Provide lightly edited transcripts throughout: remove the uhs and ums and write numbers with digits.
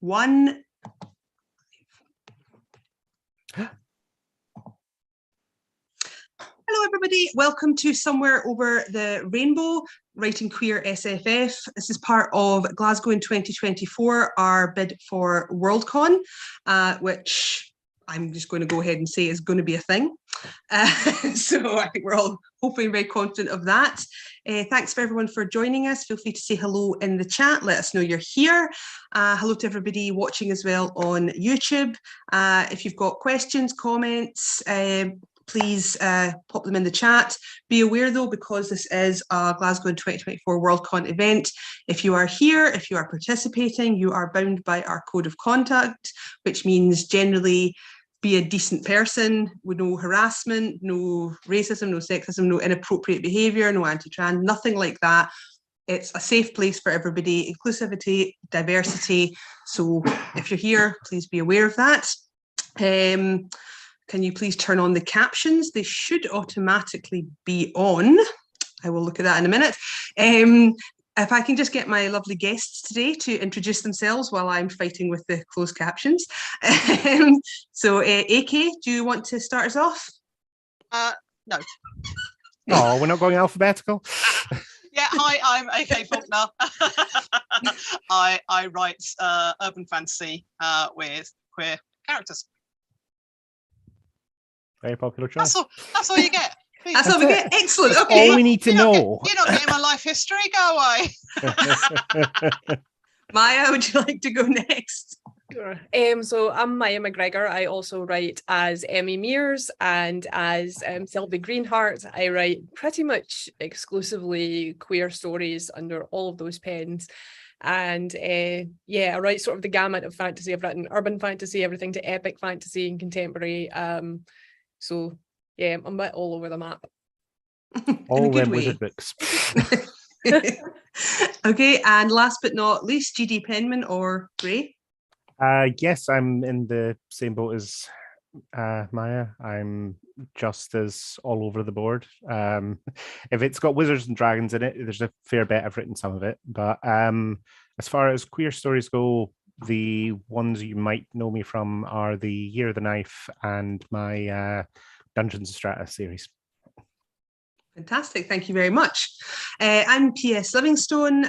one. Hello everybody, welcome to Somewhere Over the Rainbow, Writing Queer SFF. This is part of Glasgowin2024, our bid for Worldcon, which I'm just going to go ahead and say is going to be a thing. So I think we're all hopefully very confident of that. Thanks for everyone for joining us. Feel free to say hello in the chat. Let us know you're here. Hello to everybody watching as well on YouTube. If you've got questions, comments, please pop them in the chat. Be aware though, because this is a Glasgowin2024 Worldcon event, if you are here, if you are participating, you are bound by our code of conduct, which means generally be a decent person with no harassment, no racism, no sexism, no inappropriate behaviour, no anti-trans, nothing like that. It's a safe place for everybody, inclusivity, diversity. So if you're here, please be aware of that. Can you please turn on the captions? They should automatically be on. I will look at that in a minute. If I can just get my lovely guests today to introduce themselves while I'm fighting with the closed captions. So, AK, do you want to start us off? No. Oh, we're not going alphabetical? Yeah, hi, I'm AK Faulkner. I write urban fantasy with queer characters. Very popular choice. That's all you get. That's all we get. Excellent. That's okay. all we need to know. You're not getting my life history. Go away. Maya, would you like to go next? Sure. So I'm Maya MacGregor. I also write as Emmie Mears and as Sylvie Greenhart. I write pretty much exclusively queer stories under all of those pens. And yeah, I write sort of the gamut of fantasy. I've written urban fantasy, everything to epic fantasy and contemporary. So yeah, I'm a bit all over the map. All them wizard books. Okay, and last but not least, GD Penman or Ray? Yes, I'm in the same boat as Maya. I'm just as all over the board. If it's got wizards and dragons in it, there's a fair bit. I've written some of it. But as far as queer stories go, the ones you might know me from are the Year of the Knife and my Dungeons & Strata series. Fantastic, thank you very much. I'm PS Livingstone.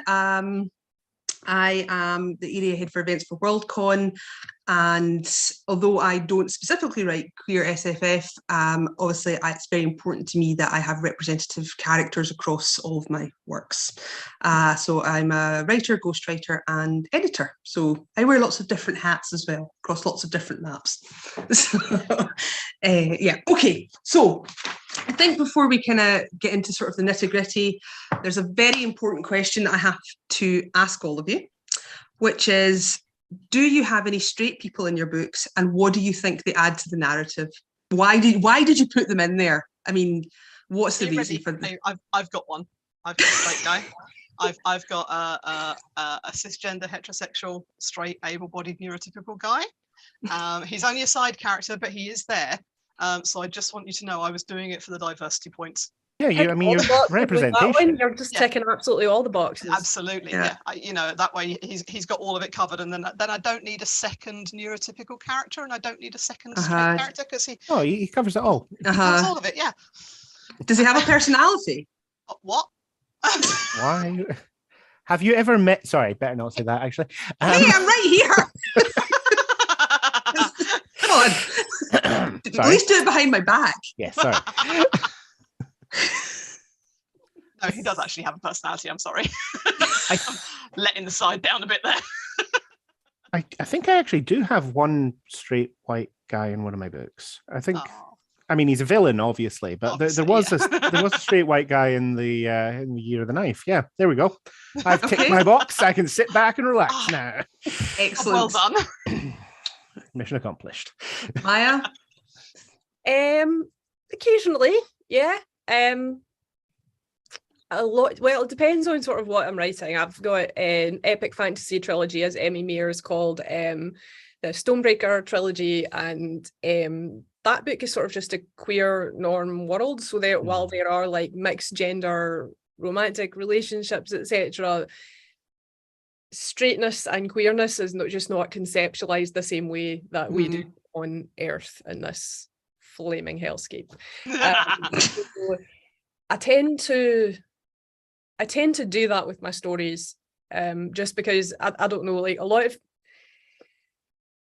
I am the area head for events for Worldcon, and although I don't specifically write queer SFF, obviously it's very important to me that I have representative characters across all of my works. So I'm a writer, ghostwriter and editor. So I wear lots of different hats as well, across lots of different maps. So, yeah, okay. So I think before we kind of get into sort of the nitty gritty, there's a very important question that I have to ask all of you, which is, do you have any straight people in your books, and what do you think they add to the narrative? Why did you put them in there? I mean, what's the reason for them? I've got one. I've got a straight guy. I've got a cisgender, heterosexual, straight, able-bodied, neurotypical guy. He's only a side character, but he is there. So I just want you to know I was doing it for the diversity points. Yeah, you're representation. You're just ticking absolutely all the boxes. Absolutely, yeah. You know, that way he's got all of it covered, and then I don't need a second neurotypical character, and I don't need a second straight character because he covers it all. He covers all of it, yeah. Does he have a personality? What? Why? Have you ever met? Sorry, better not say that actually. Hey, I'm right here. Come on. At least do it behind my back. Yeah, sorry. No, he does actually have a personality. I'm sorry. I'm letting the side down a bit there. I think I actually do have one straight white guy in one of my books. I think. Oh. I mean, he's a villain, obviously, but there was a straight white guy in the Year of the Knife. Yeah, there we go. I've ticked my box. I can sit back and relax now. Excellent. Well done. Mission accomplished. Maya? Occasionally, yeah. A lot. Well, it depends on sort of what I'm writing. I've got an epic fantasy trilogy, as Emmie Mears called, the Stonebreaker trilogy, and that book is sort of just a queer norm world. So while there are like mixed gender romantic relationships, etc., straightness and queerness is not conceptualized the same way that we do on Earth in this flaming hellscape. So I tend to do that with my stories, just because I don't know, like a lot of,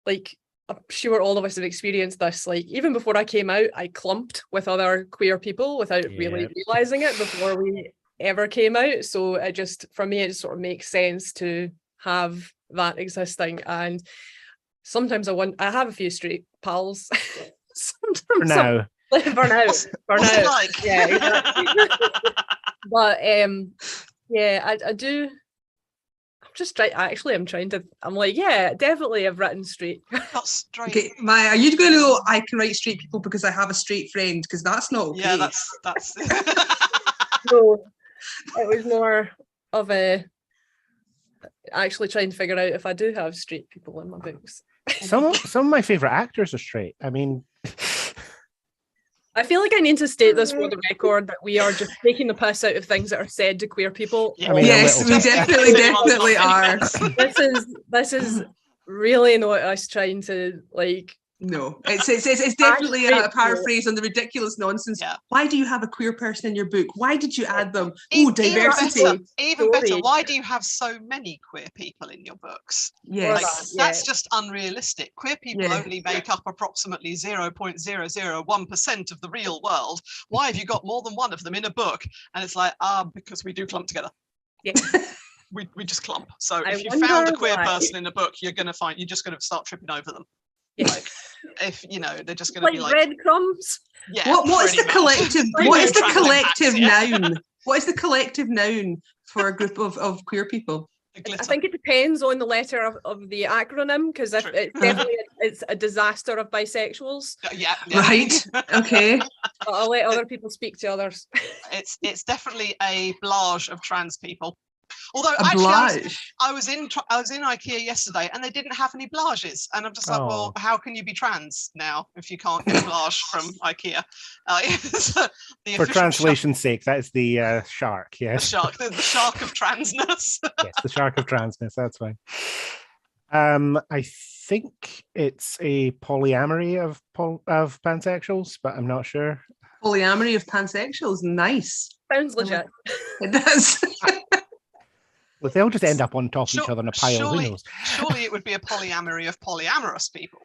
like, I'm sure all of us have experienced this, like even before I came out, I clumped with other queer people without really realizing it before we ever came out. So it just, for me, it sort of makes sense to have that existing. And sometimes I have a few straight pals. For now. For now. What's it like? Yeah, exactly. But I do. I'm like, yeah, definitely I've written straight. Not straight. Okay, Maya, are you going to go, I can write straight people because I have a straight friend? Because that's not okay. Yeah, that's No, it was more of a actually trying to figure out if I do have straight people in my books. Some of my favorite actors are straight. I mean, I feel like I need to state this for the record that we are just taking the piss out of things that are said to queer people. Yeah. I mean, Yes, we definitely are. This is really not us trying to, like. No, it's definitely a paraphrase on the ridiculous nonsense. Yeah. Why do you have a queer person in your book? Why did you add them? Oh, diversity. Even better, why do you have so many queer people in your books? Yes. Like, that's just unrealistic. Queer people only make up approximately 0.001% of the real world. Why have you got more than one of them in a book? And it's like, because we do clump together. Yeah. We just clump. So if you found a queer person in a book, you're just going to start tripping over them. Yeah. Like, if they're just going to be like breadcrumbs. Yeah. What is the collective? What is the collective impacts, noun? What is the collective noun for a group of queer people? I think it depends on the letter of the acronym, because if it's a disaster of bisexuals. Yeah. Right. Okay. But I'll let other people speak to others. It's definitely a blage of trans people. Although I was in IKEA yesterday and they didn't have any blages, and I'm just like, well, how can you be trans now if you can't get blage from IKEA? For translation's sake, that is the shark. Yes, the shark of transness. Yes, the shark of transness. That's fine. I think it's a polyamory of pansexuals, but I'm not sure. Polyamory of pansexuals, nice. Sounds legit. It does. Well, they'll just end up on top of each other in a pile. Who knows? Surely it would be a polyamory of polyamorous people.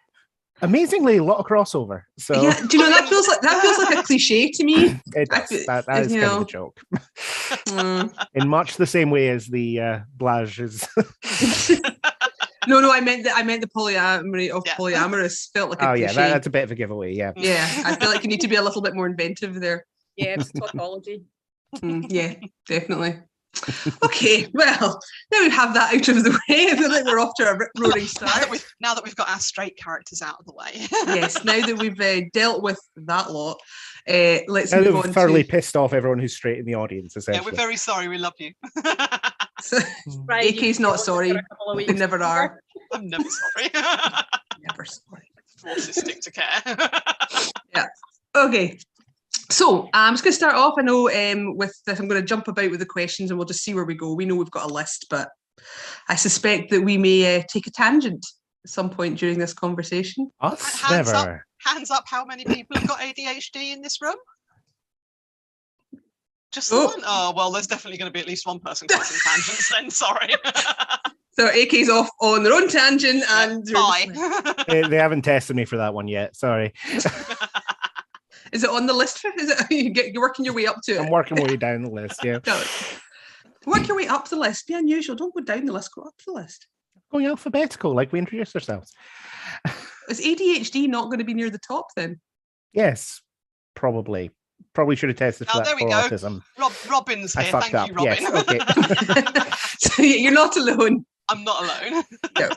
Amazingly, a lot of crossover. So yeah, do you know that feels like a cliche to me? It does. That is kind of the joke. In much the same way as the blage is. No, I meant the polyamory of polyamorous. Felt like a cliche. That's a bit of a giveaway. Yeah. Yeah, I feel like you need to be a little bit more inventive there. Yeah, it's tautology. Yeah, definitely. Okay, well, now we have that out of the way. I feel like we're off to a rip-roaring start. Now that we've got our straight characters out of the way. Yes, now that we've dealt with that lot, let's move on. Thoroughly pissed off everyone who's straight in the audience, essentially. Yeah, we're very sorry. We love you. So, AK's not sorry. We never are. I'm never sorry. Never sorry. It's autistic to care. Yeah. Okay. So I'm just going to start off. I know with this, I'm going to jump about with the questions and we'll just see where we go. We know we've got a list, but I suspect that we may take a tangent at some point during this conversation. Hands up, how many people have got ADHD in this room? Just the one? Oh, well, there's definitely going to be at least one person causing tangents then, sorry. So AK's off on their own tangent and... Bye. They haven't tested me for that one yet, sorry. Is it on the list? Is it you're working your way up to it? I'm working my way down the list, yeah. No. Work your way up the list. Be unusual. Don't go down the list, go up the list. Going alphabetical, like we introduced ourselves. Is ADHD not going to be near the top then? Yes, probably. Probably should have tested for that for autism. Robin's here. Thank you, Robin. Yes, okay. So you're not alone. I'm not alone. No.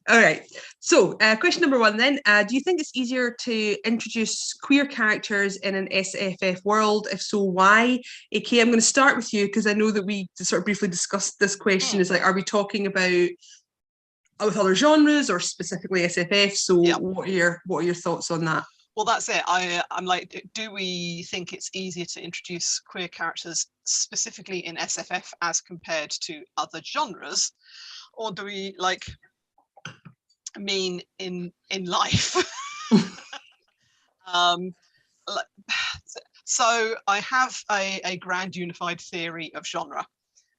All right. So question number one then. Do you think it's easier to introduce queer characters in an SFF world? If so, why? AK, I'm going to start with you because I know that we sort of briefly discussed this question. Is like, are we talking about with other genres or specifically SFF? So what are your thoughts on that? Well, that's it. I'm like, do we think it's easier to introduce queer characters specifically in SFF as compared to other genres? or do we like mean in life? So I have a grand unified theory of genre,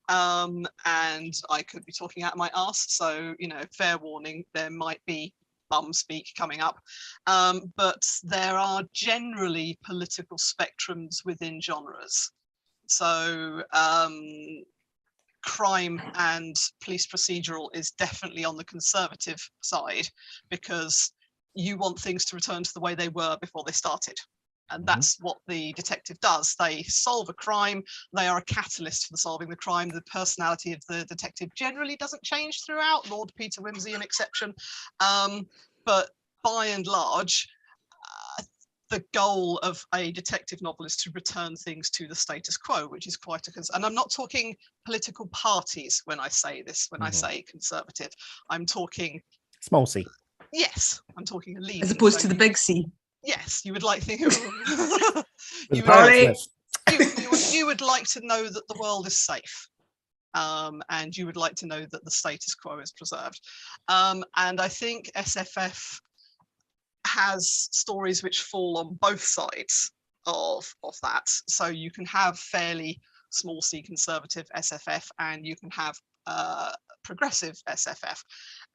and I could be talking out of my arse, so fair warning, there might be bum speak coming up, but there are generally political spectrums within genres. So crime and police procedural is definitely on the conservative side, because you want things to return to the way they were before they started. And that's what the detective does. They solve a crime. They are a catalyst for solving the crime. The personality of the detective generally doesn't change throughout. Lord Peter Wimsey an exception. But by and large, the goal of a detective novel is to return things to the status quo, which is quite a concern. And I'm not talking political parties when I say this, when I say conservative. I'm talking... Small c. Yes, I'm talking a lead. As opposed to the big C. Yes, you would like to... you would like to know that the world is safe. And you would like to know that the status quo is preserved. And I think SFF has stories which fall on both sides of that. So you can have fairly small c conservative SFF, and you can have progressive SFF.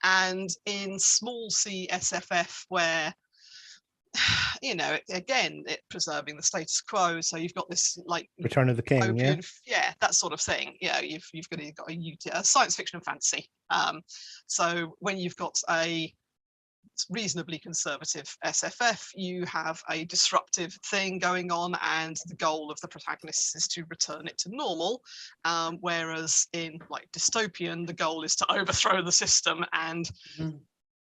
And in small c SFF, where again, it preserving the status quo. So you've got this like Return of the King, that sort of thing. Yeah, you've got a science fiction and fantasy. So when you've got a reasonably conservative SFF, you have a disruptive thing going on, and the goal of the protagonist is to return it to normal. Whereas in like dystopian, the goal is to overthrow the system and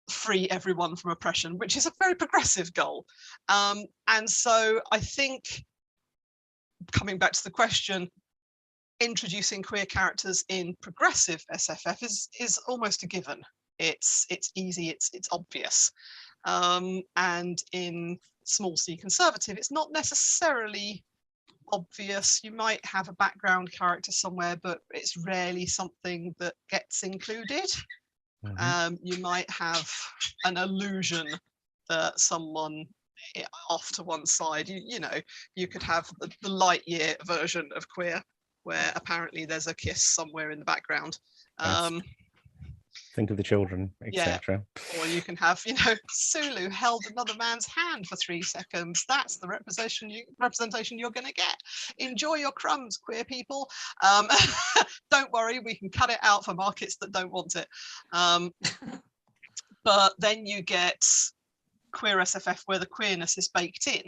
free everyone from oppression, which is a very progressive goal. And so I think, coming back to the question, introducing queer characters in progressive SFF is almost a given. It's easy, it's obvious. And in small c conservative, it's not necessarily obvious. You might have a background character somewhere, but it's rarely something that gets included. You might have an allusion that someone off to one side. You could have the light year version of queer, where apparently there's a kiss somewhere in the background. Think of the children, etc. Yeah. Or you can have, Sulu held another man's hand for 3 seconds. That's the representation you're going to get. Enjoy your crumbs, queer people. Don't worry, we can cut it out for markets that don't want it. But then you get queer SFF where the queerness is baked in.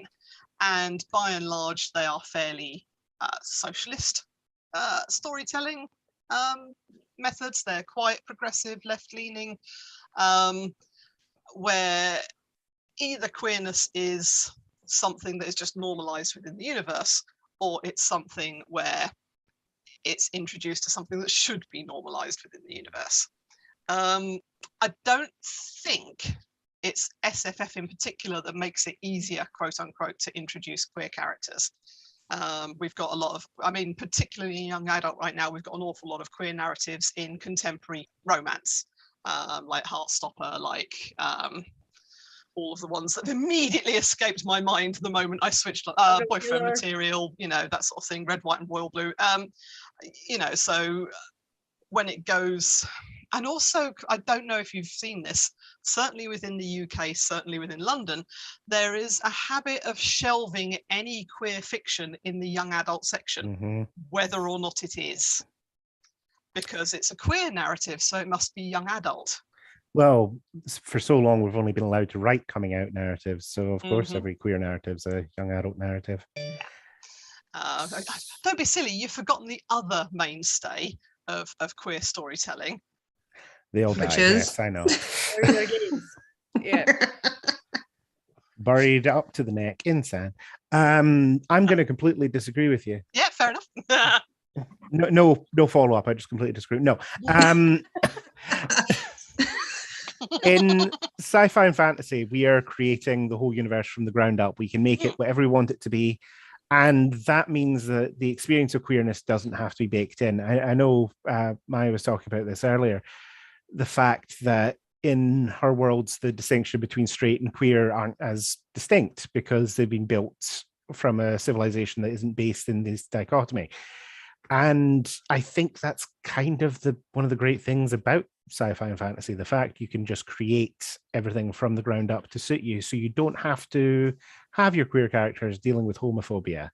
And by and large, they are fairly socialist storytelling methods. They're quite progressive, left-leaning, where either queerness is something that is just normalized within the universe, or it's something where it's introduced to something that should be normalized within the universe. I don't think it's SFF in particular that makes it easier, quote unquote, to introduce queer characters. We've got a lot of, particularly in young adult right now, we've got an awful lot of queer narratives in contemporary romance, like Heartstopper, like all of the ones that immediately escaped my mind the moment I switched, boyfriend material, that sort of thing, red, white and royal blue. So when it goes, and also, I don't know if you've seen this, certainly within the UK, certainly within London, there is a habit of shelving any queer fiction in the young adult section, whether or not it is, because it's a queer narrative, so it must be young adult. Well, for so long, we've only been allowed to write coming out narratives. So, of course, every queer narrative is a young adult narrative. Don't be silly. You've forgotten the other mainstay of queer storytelling. They all died, yes, I know. Yeah. Buried up to the neck in sand. I'm going to completely disagree with you. Yeah, fair enough. No follow-up. I just completely disagree. No. In sci-fi and fantasy, we are creating the whole universe from the ground up. We can make it whatever we want it to be. And that means that the experience of queerness doesn't have to be baked in. I know Maya was talking about this earlier. the fact that in her worlds, the distinction between straight and queer aren't as distinct because they've been built from a civilization that isn't based in this dichotomy. And I think that's kind of one of the great things about sci-fi and fantasy, the fact you can just create everything from the ground up to suit you. So you don't have to have your queer characters dealing with homophobia,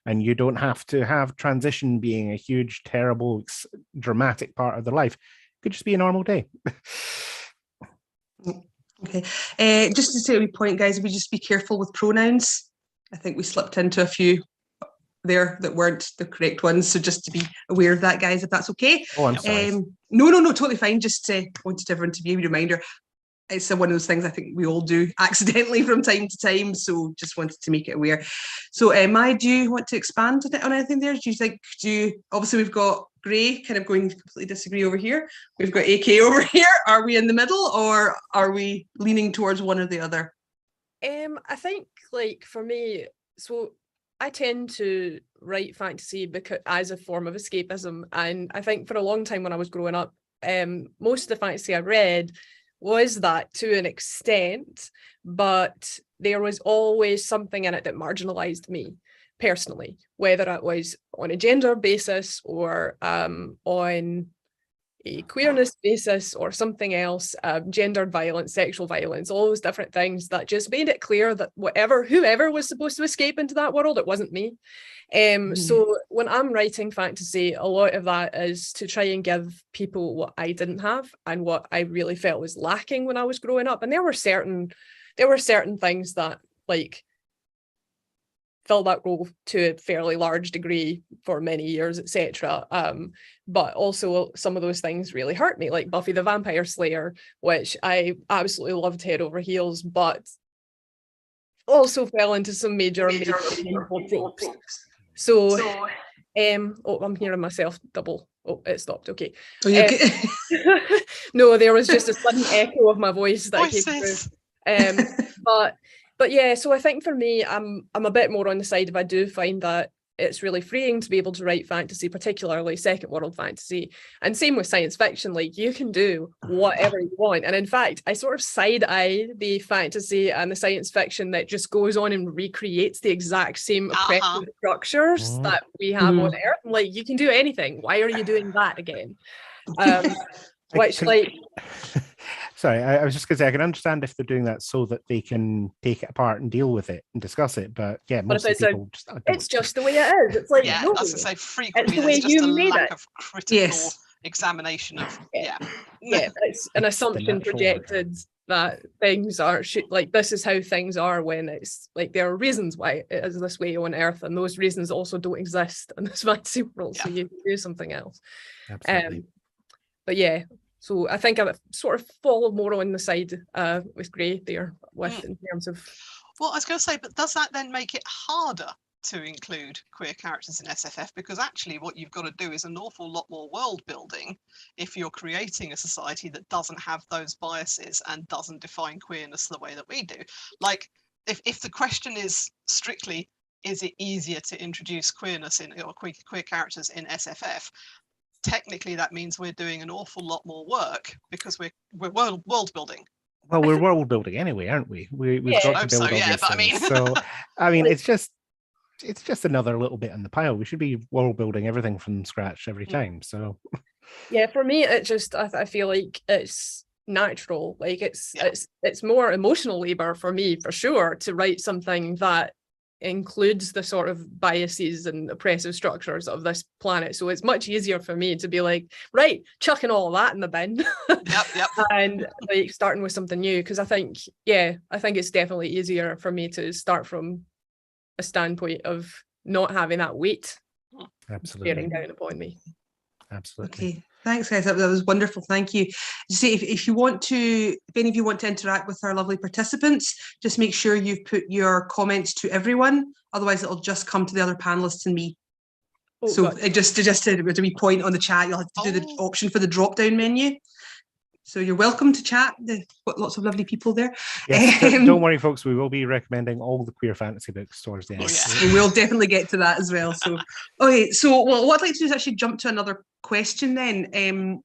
and you don't have to have transition being a huge, terrible, dramatic part of their life. It could just be a normal day. Okay. Just to say a wee point, guys, we just be careful with pronouns. I think we slipped into a few there that weren't the correct ones, so just to be aware of that, guys, if that's okay. Oh, I'm sorry. No, totally fine. Just wanted everyone to be a reminder. It's one of those things I think we all do accidentally from time to time, so just wanted to make it aware. So Maya, do you want to expand on anything there? Obviously we've got Gray kind of going to completely disagree over here. We've got AK over here. Are we in the middle, or are we leaning towards one or the other? I think, like, for me, so I tend to write fantasy as a form of escapism, and I think for a long time when I was growing up, most of the fantasy I read was that to an extent, but there was always something in it that marginalized me personally, whether it was on a gender basis or on a queerness basis or something else, gendered violence, sexual violence, all those different things that just made it clear that whoever was supposed to escape into that world, it wasn't me. So when I'm writing fantasy, a lot of that is to try and give people what I didn't have and what I really felt was lacking when I was growing up. And there were certain things that, like, fill that role to a fairly large degree for many years, etc. But also some of those things really hurt me, like Buffy the Vampire Slayer, which I absolutely loved head over heels, but also fell into some major painful tropes. So, I'm hearing myself double. Oh, it stopped. Okay. Are you okay? No, there was just a sudden echo of my voice that came through. But yeah, so I think for me, I'm a bit more on the side of I do find that it's really freeing to be able to write fantasy, particularly second world fantasy. And same with science fiction, like you can do whatever you want. And in fact, I sort of side-eye the fantasy and the science fiction that just goes on and recreates the exact same oppressive structures that we have on Earth. Like, you can do anything. Why are you doing that again? Sorry, I was just going to say, I can understand if they're doing that so that they can take it apart and deal with it and discuss it. But yeah, most of the people it's just the way it is. It's like, no, that's to say, frequently it's the way there's just you a made lack it. of critical examination of it's an assumption projected that things are like this is how things are, when it's like there are reasons why it is this way on Earth, and those reasons also don't exist in this fantasy world. So you can do something else. Absolutely. But yeah. So I think I sort of fall more on the side with Gray there in terms of... Well, I was going to say, but does that then make it harder to include queer characters in SFF? Because actually what you've got to do is an awful lot more world building if you're creating a society that doesn't have those biases and doesn't define queerness the way that we do. Like, if the question is strictly, is it easier to introduce queerness or queer characters in SFF? Technically, that means we're doing an awful lot more work because we're world building. Well, we're world building anyway, aren't we? We've got to build all these things. So, I mean, it's just another little bit in the pile. We should be world building everything from scratch every time. So, yeah, for me, it just I feel like it's natural. Like it's more emotional labor for me, for sure, to write something that includes the sort of biases and oppressive structures of this planet. So it's much easier for me to be like, right, chucking all that in the bin. Yep. And like starting with something new, because I think it's definitely easier for me to start from a standpoint of not having that weight bearing down upon me. Absolutely. Okay, thanks, guys. That was wonderful. Thank you. Say if any of you want to interact with our lovely participants, just make sure you've put your comments to everyone. Otherwise, it'll just come to the other panelists and me. Just to be point on the chat, you'll have to do the option for the drop-down menu. So you're welcome to chat. There's lots of lovely people there. Yes, don't worry, folks. We will be recommending all the queer fantasy books towards the end. Yes, we will definitely get to that as well. So, okay. So, what I'd like to do is actually jump to another question then.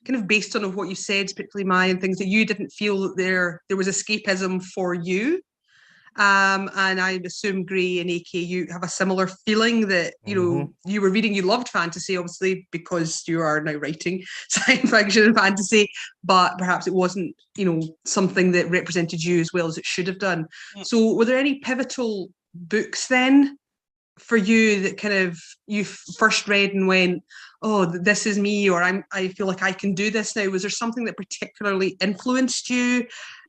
kind of based on what you said, particularly Maya, and things that you didn't feel that there was escapism for you. And I assume Gray and AK, you have a similar feeling that, you know, you were reading, you loved fantasy, obviously, because you are now writing science fiction and fantasy, but perhaps it wasn't, you know, something that represented you as well as it should have done. So were there any pivotal books then for you that kind of you first read and went, oh, this is me, or I feel like I can do this now? Was there something that particularly influenced you?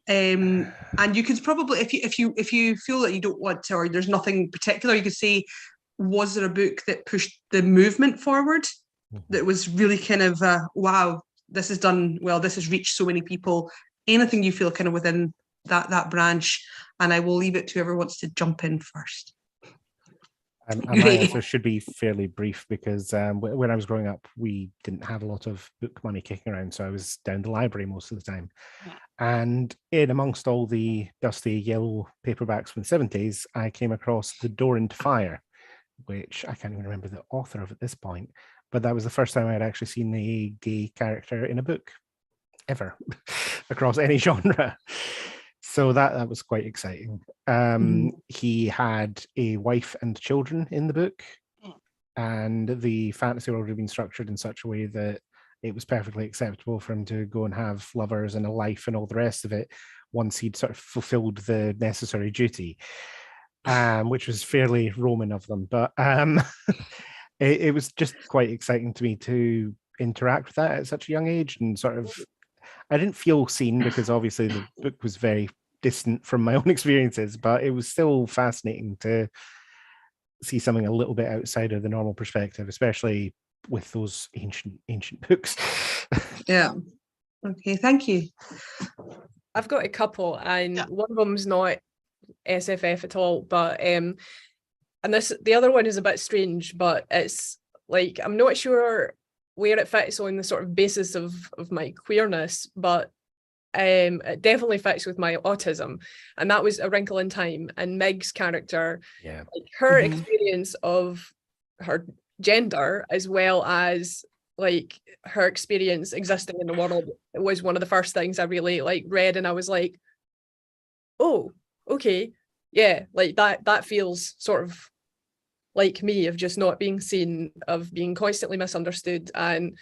And you could probably, if you feel that you don't want to, or there's nothing particular, you could say, was there a book that pushed the movement forward that was really kind of wow, this is done well, this has reached so many people? Anything you feel kind of within that branch, and I will leave it to whoever wants to jump in first. My answer should be fairly brief because when I was growing up, we didn't have a lot of book money kicking around, so I was down the library most of the time. And in amongst all the dusty yellow paperbacks from the 70s, I came across The Door into Fire, which I can't even remember the author of at this point, but that was the first time I had actually seen a gay character in a book ever across any genre. So that was quite exciting. He had a wife and children in the book, and the fantasy world had been structured in such a way that it was perfectly acceptable for him to go and have lovers and a life and all the rest of it once he'd sort of fulfilled the necessary duty, which was fairly Roman of them. But it was just quite exciting to me to interact with that at such a young age, and sort of, I didn't feel seen because obviously the book was very distant from my own experiences, but it was still fascinating to see something a little bit outside of the normal perspective, especially with those ancient books. Yeah. Okay, thank you. I've got a couple, and one of them's not SFF at all, but and the other one is a bit strange, but it's like, I'm not sure where it fits on the sort of basis of my queerness, but it definitely fits with my autism, and that was A Wrinkle in Time. And Meg's character, like her experience of her gender, as well as like her experience existing in the world, was one of the first things I really like read, and I was like, oh, okay, yeah, like that feels sort of like me, of just not being seen, of being constantly misunderstood, and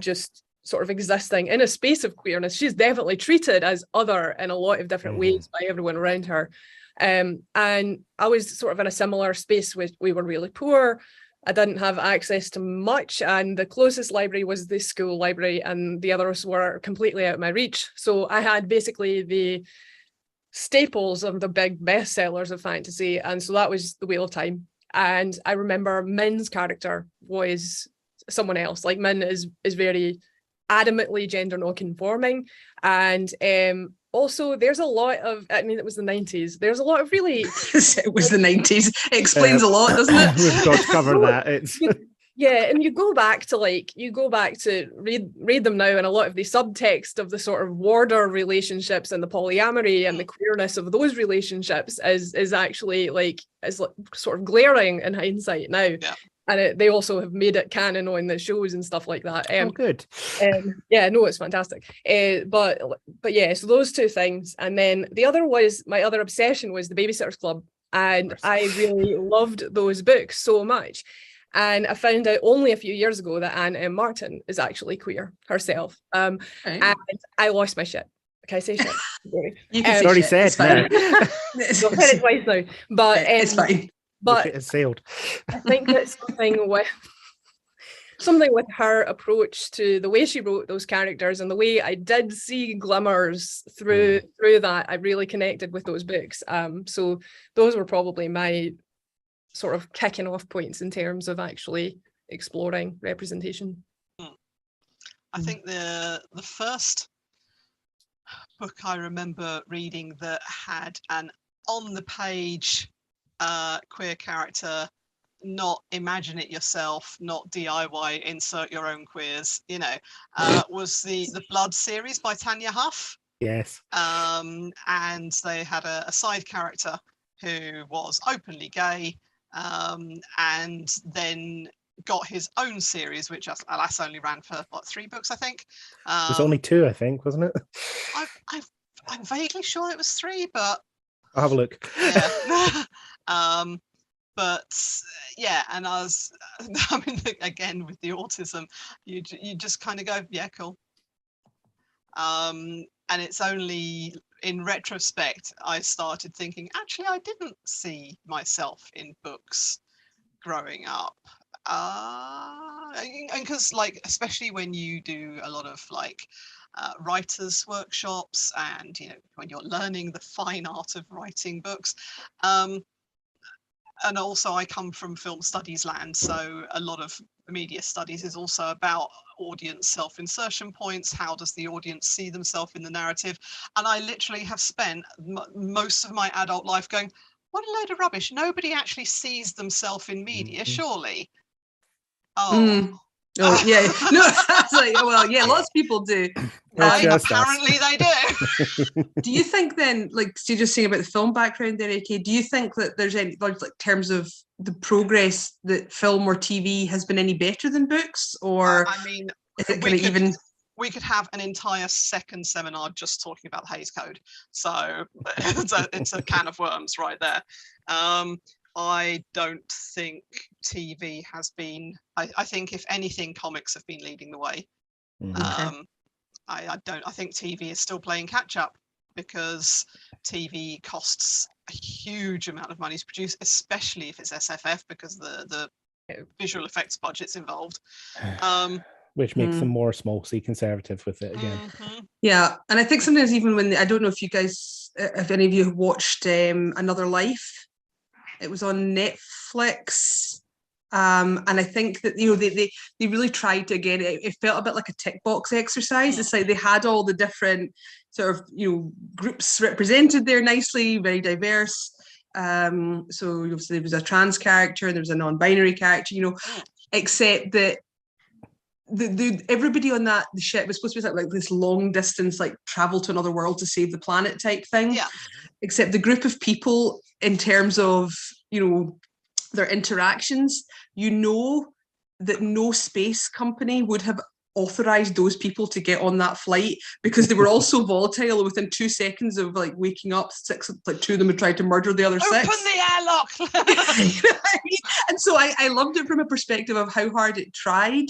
just sort of existing in a space of queerness. She's definitely treated as other in a lot of different ways by everyone around her. And I was sort of in a similar space. We were really poor. I didn't have access to much, and the closest library was the school library, and the others were completely out of my reach. So I had basically the staples of the big bestsellers of fantasy, and so that was The Wheel of Time. And I remember Min's character was someone else. Like, Min is very adamantly gender non-conforming, and also there's a lot of, I mean, it was the 90s, there's a lot of really it was the 90s, it explains a lot, doesn't it? We've got to cover that. It's yeah, and you go back to read them now, and a lot of the subtext of the sort of warder relationships and the polyamory and the queerness of those relationships is actually sort of glaring in hindsight now. And they also have made it canon on the shows and stuff like that. Good. Yeah, no, it's fantastic. But yeah, so those two things. And then the other was, my other obsession was The Babysitter's Club. And I really loved those books so much. And I found out only a few years ago that Anne M. Martin is actually queer herself. And I lost my shit. Can I say shit? You can already say said. I've said it twice now. But it's fine. But it sailed. I think that something with her approach to the way she wrote those characters, and the way I did see glimmers through that, I really connected with those books. So those were probably my sort of kicking off points in terms of actually exploring representation. I think the first book I remember reading that had an on the page queer character, not imagine it yourself, not DIY, insert your own queers, was the Blood series by Tanya Huff. Yes. And they had a side character who was openly gay, and then got his own series, which alas only ran for what, 3 books, I think. It was only 2, I think, wasn't it? I'm vaguely sure it was 3, but I'll have a look. yeah. But yeah, and I mean, again with the autism, you just kind of go, yeah, cool. And it's only in retrospect I started thinking, actually, I didn't see myself in books growing up. And because, like, especially when you do a lot of like writers workshops, and when you're learning the fine art of writing books, and also I come from film studies land, so a lot of media studies is also about audience self-insertion points. How does the audience see themselves in the narrative? And I literally have spent most of my adult life going, what a load of rubbish. Nobody actually sees themselves in media, surely. Oh. Oh yeah, no, that's like, well, yeah, lots of people do. Right, apparently they do. Do you think then, like, so you're just saying about the film background there, AK, do you think that there's any, like, terms of the progress that film or TV has been any better than books, or I mean, is it kind of even? We could have an entire second seminar just talking about the Hays Code. So it's a can of worms right there. I don't think TV has been, I think if anything, comics have been leading the way. Okay. I think TV is still playing catch up, because TV costs a huge amount of money to produce, especially if it's SFF, because the visual effects budget's involved. Which makes them more small C conservative with it again. Yeah, and I think sometimes even when, I don't know if you guys, if any of you have watched Another Life. It was on Netflix, and I think that they really tried to, again, it felt a bit like a tick box exercise. It's like they had all the different sort of groups represented there nicely, very diverse. So obviously there was a trans character, there was a non-binary character, except that everybody on the ship was supposed to be like this long distance, like travel to another world to save the planet type thing. Yeah. Except the group of people, in terms of their interactions, that no space company would have authorized those people to get on that flight, because they were all so volatile. Within 2 seconds of like waking up, 2 of them had tried to murder the other 6. Open the airlock. And so I loved it from a perspective of how hard it tried,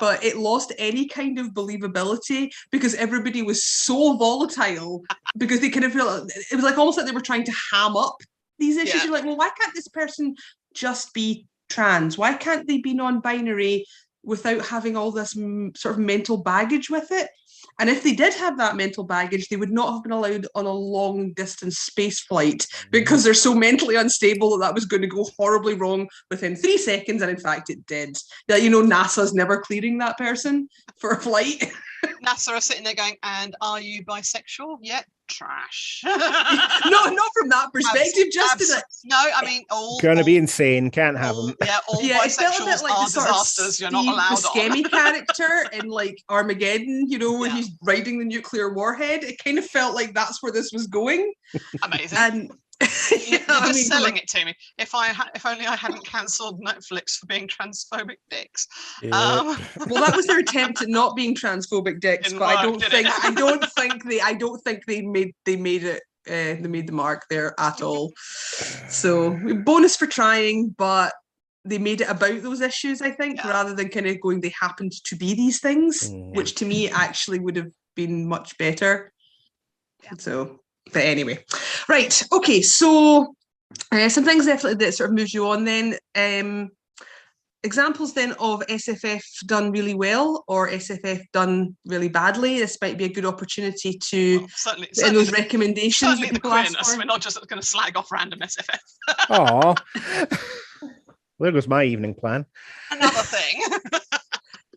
but it lost any kind of believability because everybody was so volatile, because they kind of feel it was like almost like they were trying to ham up these issues. You're like, well, why can't this person just be trans? Why can't they be non-binary without having all this sort of mental baggage with it? And if they did have that mental baggage, they would not have been allowed on a long distance space flight, because they're so mentally unstable that was going to go horribly wrong within 3 seconds. And in fact, it did. NASA's never clearing that person for a flight. NASA are sitting there going, and are you bisexual? Yeah, trash. No, not from that perspective. No, I mean, all gonna be insane. Can't have them. Yeah, all bisexuals are disasters. You're not allowed Buscemi character in like Armageddon, when he's riding the nuclear warhead. It kind of felt like that's where this was going. Amazing. And you're just selling it to me. If only I hadn't cancelled Netflix for being transphobic dicks. Yeah. Well, that was their attempt at not being transphobic dicks, but I don't think they made it. They made the mark there at all. So bonus for trying, but they made it about those issues, I think, rather than kind of going, they happened to be these things, which to me actually would have been much better. So. But anyway, right, okay, so some things definitely that sort of moves you on then. Examples then of SFF done really well or SFF done really badly. This might be a good opportunity to certainly in those recommendations. Certainly the queerness. We're not just going to slag off random SFF. Aw. There goes my evening plan. Another thing.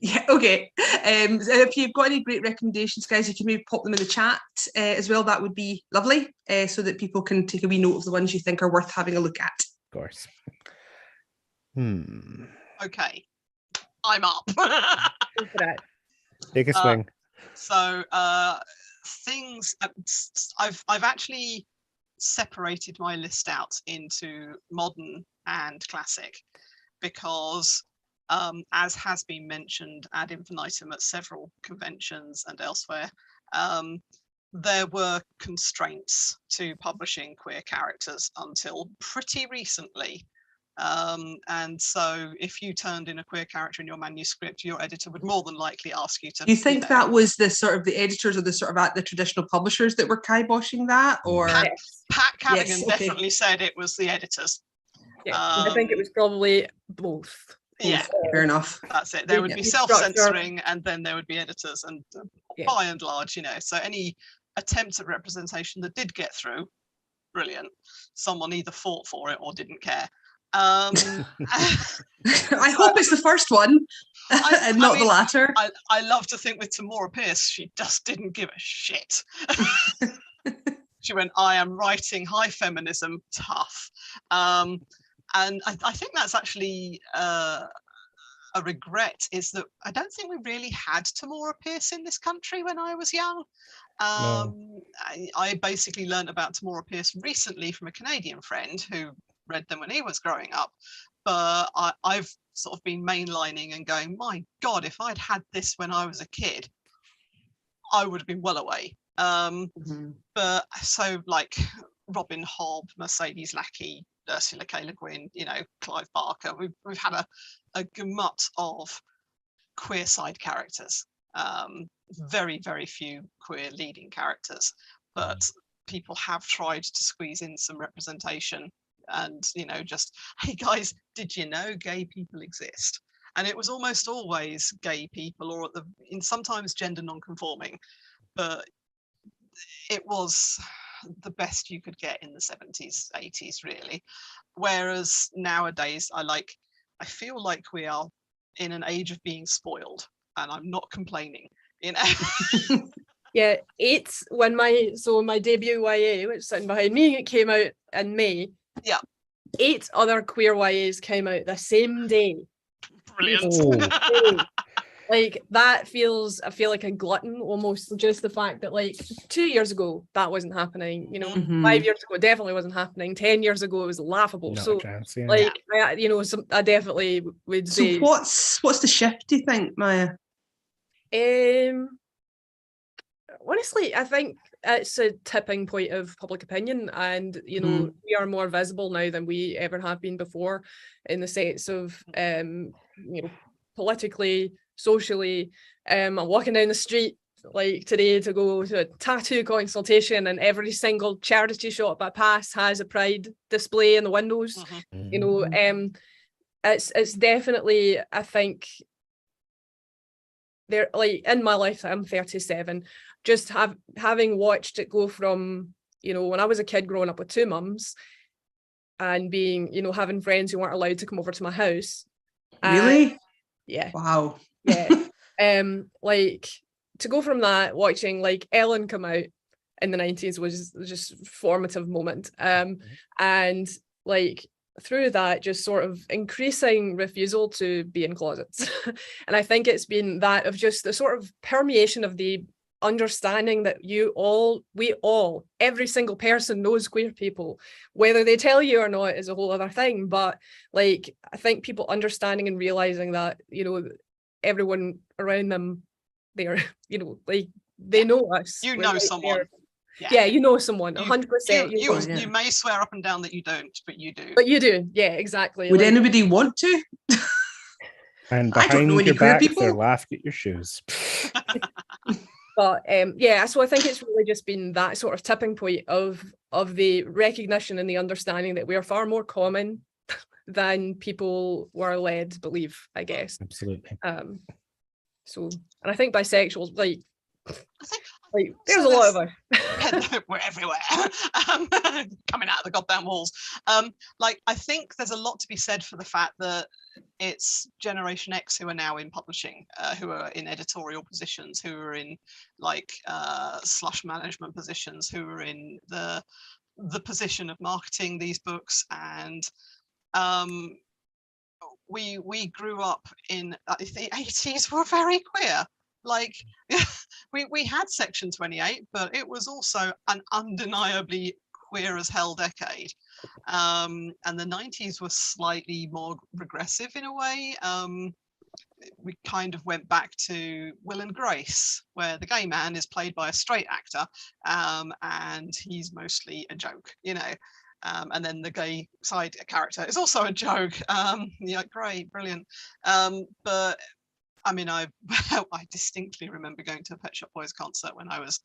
Yeah, okay. If you've got any great recommendations, guys, you can maybe pop them in the chat as well. That would be lovely, so that people can take a wee note of the ones you think are worth having a look at. Of course. Okay, I'm up. Take a swing. So things I've actually separated my list out into modern and classic, because as has been mentioned ad infinitum at several conventions and elsewhere, there were constraints to publishing queer characters until pretty recently. And so if you turned in a queer character in your manuscript, your editor would more than likely ask you to. Do you think that was the sort of the editors or the sort of the traditional publishers that were kiboshing that, or? Pat Callaghan Yes, okay. definitely said it was the editors. Yeah, I think it was probably both. Yeah, fair enough. That's it. There would be self-censoring, and then there would be editors, and by and large, so any attempt at representation that did get through, brilliant. Someone either fought for it or didn't care. I hope it's the first one and not the latter. I love to think with Tamora Pierce, she just didn't give a shit. She went, I am writing high feminism, tough. And I think that's actually a regret, is that I don't think we really had Tamora Pierce in this country when I was young. No. I basically learned about Tamora Pierce recently from a Canadian friend who read them when he was growing up. But I've sort of been mainlining and going, my God, if I'd had this when I was a kid, I would have been well away. But so like Robin Hobb, Mercedes Lackey, Ursula K. Le Guin, Clive Barker, we've had a gamut of queer side characters. Very, very few queer leading characters, but people have tried to squeeze in some representation and, just, hey guys, did you know gay people exist? And it was almost always gay people, or in sometimes gender non-conforming, but it was the best you could get in the 70s, 80s, really. Whereas nowadays, I feel like we are in an age of being spoiled, and I'm not complaining, Yeah, when my debut YA, which is sitting behind me, it came out in May. Yeah. 8 other queer YAs came out the same day. Brilliant. Like that I feel like a glutton almost, just the fact that like 2 years ago that wasn't happening, 5 years ago it definitely wasn't happening, 10 years ago it was laughable. Not so a chance, yeah. like I definitely would say. So what's the shift, do you think, Maya? Honestly, I think it's a tipping point of public opinion, and we are more visible now than we ever have been before, in the sense of politically, socially. I'm walking down the street like today to go to a tattoo consultation, and every single charity shop I pass has a pride display in the windows. It's definitely, I think, there, like in my life, I'm 37, just having watched it go from when I was a kid growing up with 2 mums and being having friends who weren't allowed to come over to my house. Really? Yeah. Wow. Yeah. Like to go from that, watching like Ellen come out in the 90s was just formative moment. And like through that, just sort of increasing refusal to be in closets. And I think it's been that of just the sort of permeation of the understanding that we all, every single person knows queer people. Whether they tell you or not is a whole other thing. But like, I think people understanding and realizing that, everyone around them, they're, like they know us. You know someone. Yeah, you know someone, 100%. You may swear up and down that you don't, but you do. But you do, yeah, exactly. Would anybody want to? And I don't know behind any your queer back, people. they're laughing at your shoes. But yeah, so I think it's really just been that sort of tipping point of the recognition and the understanding that we are far more common than people were led to believe, I guess. Absolutely. So, and I think bisexuals, like there's so a lot of us. We're everywhere, coming out of the goddamn walls. I think there's a lot to be said for the fact that it's Generation X who are now in publishing, who are in editorial positions, who are in slush management positions, who are in the position of marketing these books. And we grew up in the 80s were very queer. Like we had Section 28, but it was also an undeniably queer as hell decade. And the 90s were slightly more regressive in a way. We kind of went back to Will and Grace, where the gay man is played by a straight actor, and he's mostly a joke, you know. And then the gay side character is also a joke. Yeah, great, brilliant. But I mean, I distinctly remember going to a Pet Shop Boys concert when I was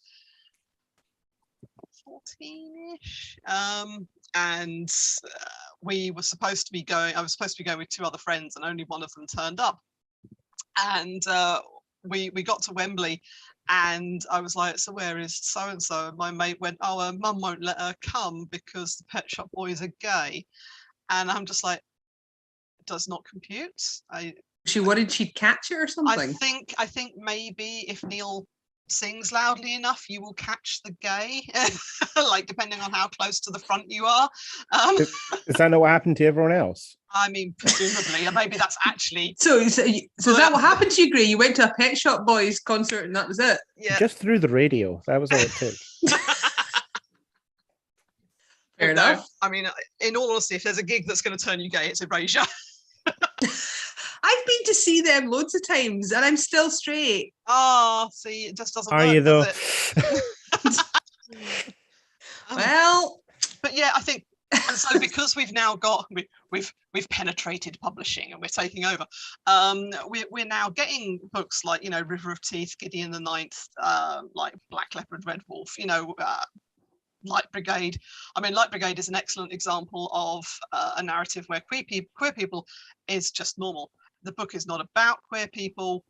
14-ish, and we were supposed to be going. I was supposed to be going with two other friends, and only one of them turned up. And we got to Wembley, and I was like, so where is so and so? My mate went, oh, her mum won't let her come because the Pet Shop Boys are gay. And I'm just like, it does not compute. She worried she'd catch it or something. I think maybe if Neil sings loudly enough, you will catch the gay, like depending on how close to the front you are. Is that not what happened to everyone else? I mean, presumably, and maybe that's actually. So is that what happened to you, Gray? You went to a Pet Shop Boys concert and that was it? Yeah. Just through the radio. That was all it took. Fair enough. I mean, in all honesty, if there's a gig that's going to turn you gay, it's Erasure. I've been to see them loads of times and I'm still straight. Oh, see, it just doesn't work. Are you though? Well, but yeah, I think, and so because we've now got we've penetrated publishing and we're taking over, we're now getting books like, you know, River of Teeth, Gideon the Ninth, like Black Leopard, Red Wolf, you know, Light Brigade. I mean, Light Brigade is an excellent example of a narrative where queer people is just normal. The book is not about queer people.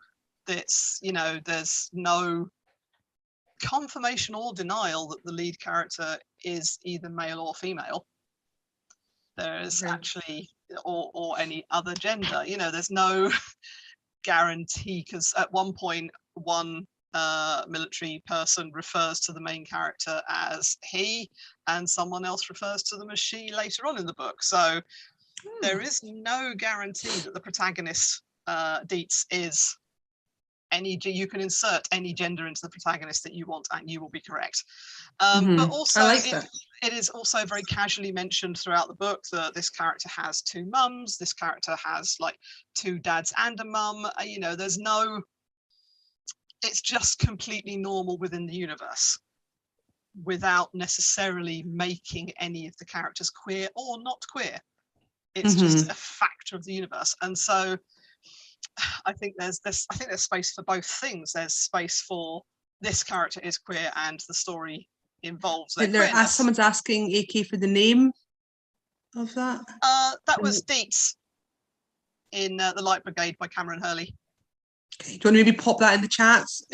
It's, you know, there's no confirmation or denial that the lead character is either male or female. There's actually, or any other gender, you know, there's no guarantee, because at one point, one military person refers to the main character as he, and someone else refers to them as she later on in the book. So there is no guarantee that the protagonist, Dietz, is any. You can insert any gender into the protagonist that you want, and you will be correct. But also, it is also very casually mentioned throughout the book that this character has two mums. This character has like two dads and a mum. You know, there's no. It's just completely normal within the universe, without necessarily making any of the characters queer or not queer. It's just a factor of the universe. And so I think there's space for both things. There's space for this character is queer and the story involves their someone's asking AK for the name of that. That was Dietz in The Light Brigade by Cameron Hurley. Okay, do you want to maybe pop that in the chats?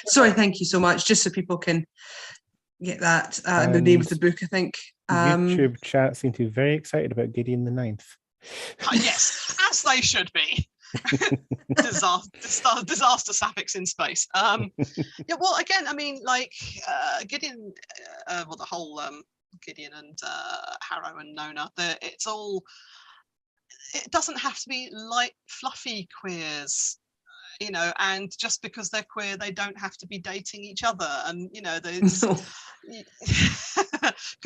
Sorry, thank you so much. Just so people can get that, the name of the book, I think. YouTube chat seem to be very excited about Gideon the Ninth. Yes, as they should be. disaster sapphics in space. Yeah, well, again, I mean, like Gideon, well, the whole Gideon and Harrow and Nona, it doesn't have to be light, fluffy queers. You know, and just because they're queer, they don't have to be dating each other. And, you know, because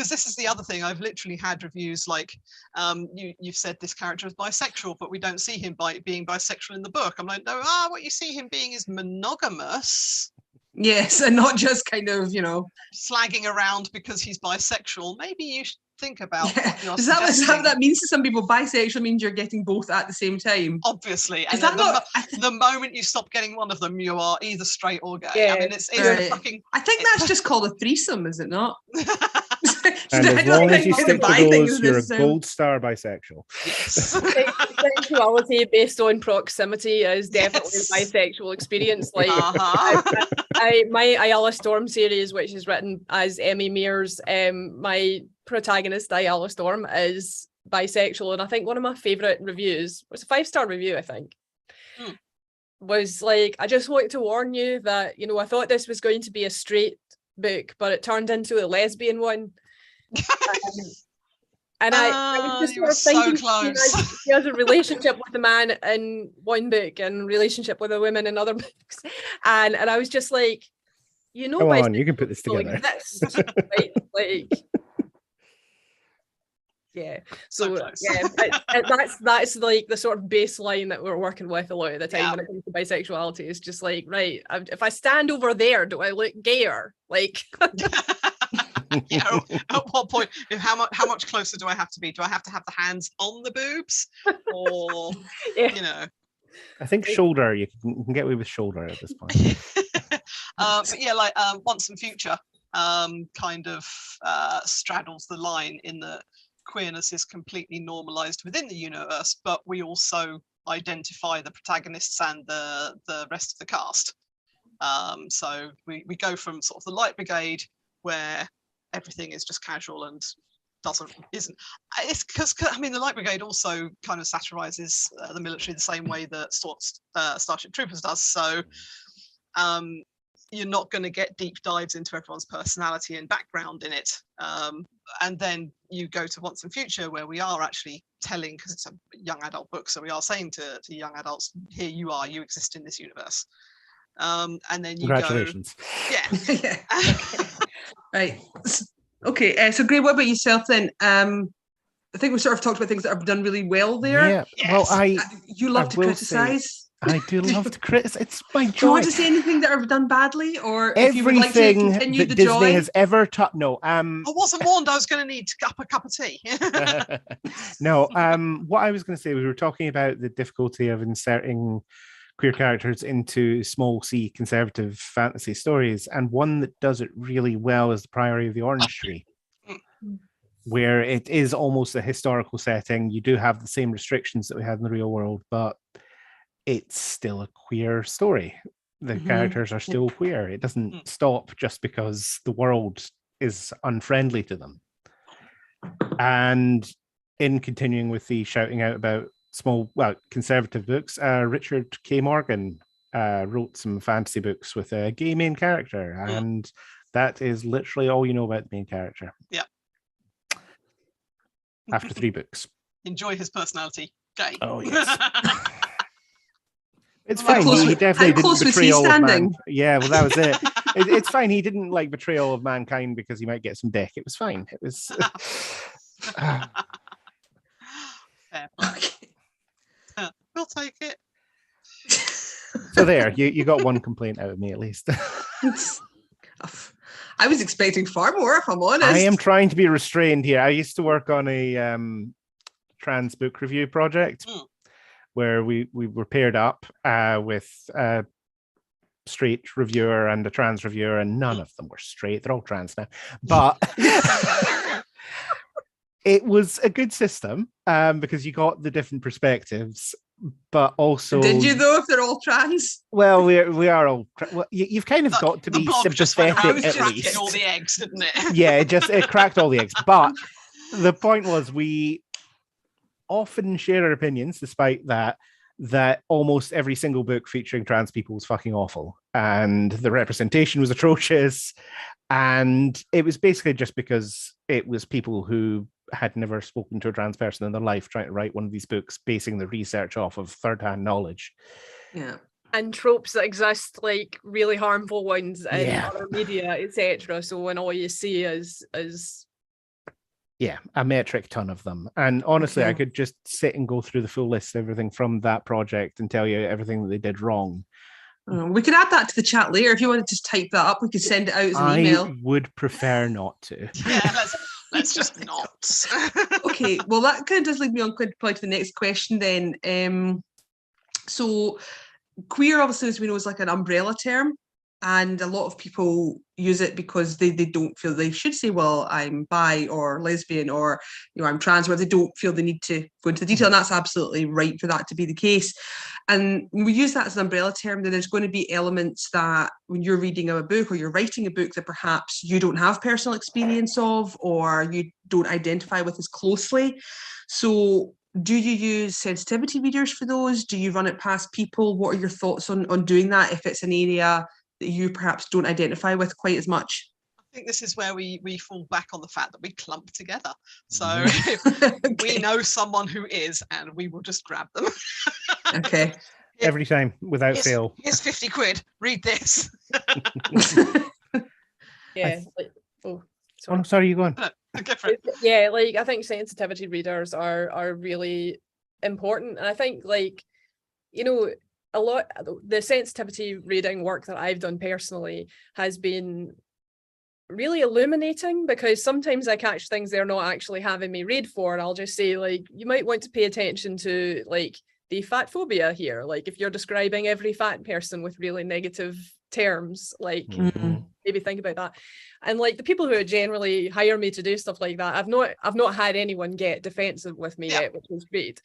this is the other thing. I've literally had reviews like, you've said this character is bisexual, but we don't see him being bisexual in the book. I'm like, no, what you see him being is monogamous. Yes, and not just kind of, you know, slagging around because he's bisexual. Maybe you should think about what you're Is that what that means to some people? Bisexual means you're getting both at the same time. Obviously. And the moment you stop getting one of them, you are either straight or gay. Yeah. I mean, it's fucking... I think that's just called a threesome, is it not? And as long as you stick to those, you're a gold star bisexual. Yes. Sexuality based on proximity is definitely a bisexual experience. Like my Ayala Storm series, which is written as Emmie Mears, my protagonist Ayala Storm is bisexual, and I think one of my favourite reviews was a 5-star review, I think. Was like, I just want to warn you that, you know, I thought this was going to be a straight book, but it turned into a lesbian one. And I was just sort of thinking, so close. She has a relationship with a man in one book and a relationship with a woman in other books, and I was just like, you know, come on, you can put this together. Like this, right? Like, Yeah. So So close. that's like the sort of baseline that we're working with a lot of the time Yeah. when it comes to bisexuality. Is just like, right, if I stand over there, do I look gayer? Like, Yeah, at what point? How much closer do I have to be? Do I have to have the hands on the boobs, or yeah. I think shoulder. You can get away with shoulder at this point. But yeah, like Once and Future kind of straddles the line in that queerness is completely normalized within the universe, but we also identify the protagonists and the rest of the cast. So we go from sort of the Light Brigade, where everything is just casual and isn't. It's because the Light Brigade also kind of satirizes the military the same way that Starship Troopers does. So you're not going to get deep dives into everyone's personality and background in it. And then you go to Once and Future, where we are actually telling, because it's a young adult book, so we are saying to young adults, here you are, you exist in this universe. And then you Congratulations. Go, yeah. Okay. Right. Okay. So, Gray, what about yourself then? I think we sort of talked about things that have done really well there. Yeah. Yes. Well, you love to will criticize. I do love to criticize. It's my Do you want joy. to say anything that have done badly, or if you would like to Everything continue that the Disney joy? has ever touched. No. I wasn't warned I was going to need a cup of tea. No. What I was going to say, we were talking about the difficulty of inserting queer characters into small C conservative fantasy stories, and one that does it really well is The Priory of the Orange Tree, where it is almost a historical setting. You do have the same restrictions that we had in the real world, but it's still a queer story. The characters are still queer. It doesn't stop just because the world is unfriendly to them. And in continuing with the shouting out about conservative books, Richard K. Morgan wrote some fantasy books with a gay main character, and that is literally all you know about the main character. Yeah. After 3 books. Enjoy his personality. Gay. Oh, yes. It's How fine. close He was- definitely how close didn't was betray he all of man. standing? Yeah, well, that was it. It's fine. He didn't betray all of mankind because he might get some dick. It was fine. It was. Fair. Okay. We'll take it. So there, you got one complaint out of me at least. I was expecting far more, if I'm honest. I am trying to be restrained here. I used to work on a trans book review project where we were paired up with a straight reviewer and a trans reviewer, and none of them were straight. They're all trans now. But it was a good system because you got the different perspectives, but also... Did you, though, if they're all trans? Well, we are all... Well, you've kind of got to The be blob just went sympathetic around at cracking least. all the eggs, didn't it? Yeah, it cracked all the eggs. But the point was, we often share our opinions, despite that almost every single book featuring trans people was fucking awful, and the representation was atrocious, and it was basically just because it was people who had never spoken to a trans person in their life trying to write one of these books, basing the research off of third-hand knowledge. Yeah. And tropes that exist, like really harmful ones in Yeah. other media, etc. So when all you see is Yeah, a metric ton of them. And honestly, Okay. I could just sit and go through the full list of everything from that project and tell you everything that they did wrong. We could add that to the chat later. If you want to just type that up, we could send it out as an email. I would prefer not to. Yeah, let's just not. Okay, well, that kind of does lead me on probably to the next question then. So queer, obviously, as we know, is like an umbrella term, and a lot of people use it because they don't feel they should say, well, I'm bi or lesbian or, I'm trans, where they don't feel they need to go into the detail, and that's absolutely right for that to be the case. And when we use that as an umbrella term, then there's going to be elements that when you're reading a book or you're writing a book that perhaps you don't have personal experience of or you don't identify with as closely. So do you use sensitivity readers for those? Do you run it past people? What are your thoughts on doing that if it's an area that you perhaps don't identify with quite as much? I think this is where we fall back on the fact that we clump together. So Okay. we know someone who is, and we will just grab them. Okay. Every time, without fail. Here's 50 quid. Read this. yeah. Oh, sorry, you go on. different. Yeah, like I think sensitivity readers are really important, and I think, like, you know, a lot the sensitivity reading work that I've done personally has been really illuminating, because sometimes I catch things they're not actually having me read for, and I'll just say, like, you might want to pay attention to, like, the fat phobia here. Like, if you're describing every fat person with really negative terms, like, maybe think about that. And like the people who generally hire me to do stuff like that, I've not had anyone get defensive with me yet, which is great.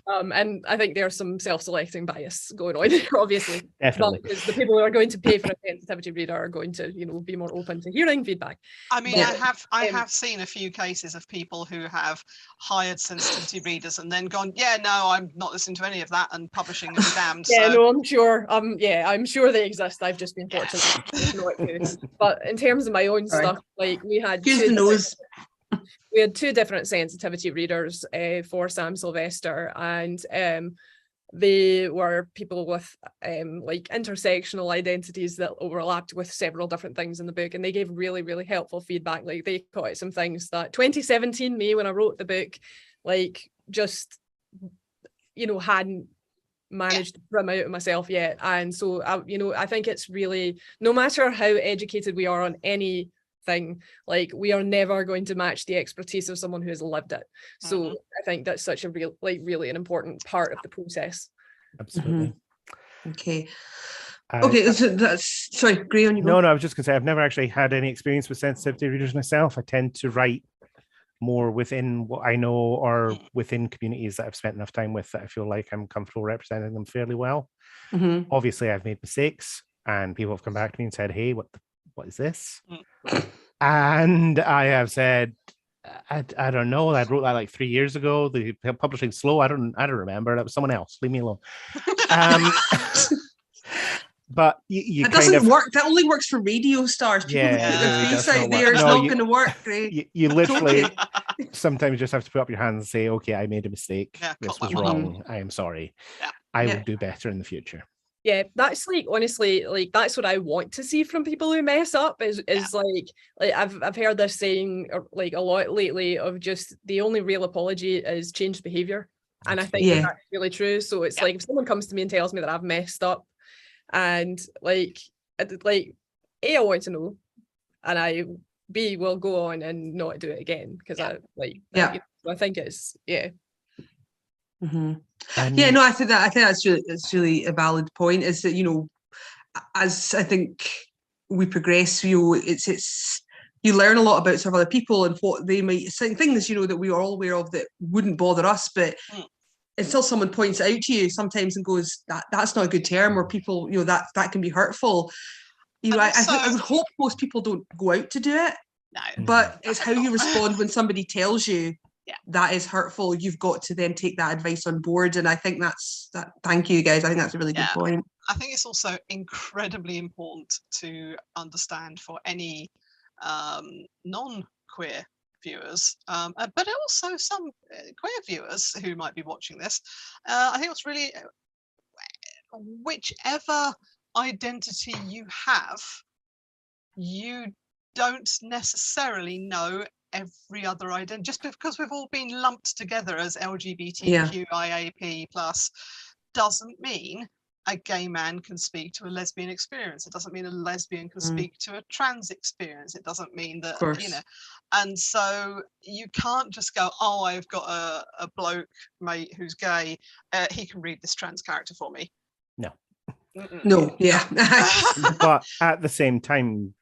And I think there's some self-selecting bias going on there, obviously. Definitely. Because the people who are going to pay for a sensitivity reader are going to, you know, be more open to hearing feedback. I mean, I have seen a few cases of people who have hired sensitivity readers and then gone, yeah, no, I'm not listening to any of that, and publishing is damned. Yeah, so. no, I'm sure. I'm sure they exist. I've just been fortunate not to. But in terms of my own stuff, like we had two different sensitivity readers for Sam Sylvester, and they were people with like intersectional identities that overlapped with several different things in the book, and they gave really, really helpful feedback. Like they caught some things that 2017 me, when I wrote the book, like just, you know, hadn't managed to bring out of myself yet. And so I think it's really, no matter how educated we are on anything, like we are never going to match the expertise of someone who has lived it. So I think that's such a really an important part of the process. Absolutely. Okay. Okay, so that's, sorry, Gray, on you go. No, I was just gonna say I've never actually had any experience with sensitivity readers myself. I tend to write more within what I know, or within communities that I've spent enough time with that I feel like I'm comfortable representing them fairly well. Obviously, I've made mistakes, and people have come back to me and said, "Hey, what is this?" And I have said, I don't know. I wrote that like 3 years ago. The publishing slow. I don't remember. That was someone else. Leave me alone. But you that kind doesn't work. That only works for radio stars. People who put their face out there, it's not going to work. Right? You literally sometimes just have to put up your hands and say, "Okay, I made a mistake. This was wrong. I am sorry. I will do better in the future." Yeah, that's like, honestly, like that's what I want to see from people who mess up is like I've heard this saying like a lot lately of just the only real apology is changed behavior. And I think that's really true. So it's like if someone comes to me and tells me that I've messed up, and like A, I want to know, and I B, will go on and not do it again, because I like I think it's no, I think that's really a valid point, is that, you know, as I think we progress, it's you learn a lot about sort of other people and what they might say, things, you know, that we are all aware of that wouldn't bother us, but until someone points it out to you sometimes and goes, that's not a good term, or people, you know, that can be hurtful. You know, I would hope most people don't go out to do it, but it's how you respond when somebody tells you that is hurtful. You've got to then take that advice on board, and I think thank you guys, I think that's a really good point. I think it's also incredibly important to understand for any non-queer viewers, but also some queer viewers who might be watching this. I think it's really, whichever identity you have, you don't necessarily know every other identity. Just because we've all been lumped together as LGBTQIAP plus doesn't mean a gay man can speak to a lesbian experience. It doesn't mean a lesbian can speak to a trans experience. It doesn't mean that, you know, and so you can't just go, oh, I've got a bloke mate who's gay, he can read this trans character for me. No, but at the same time,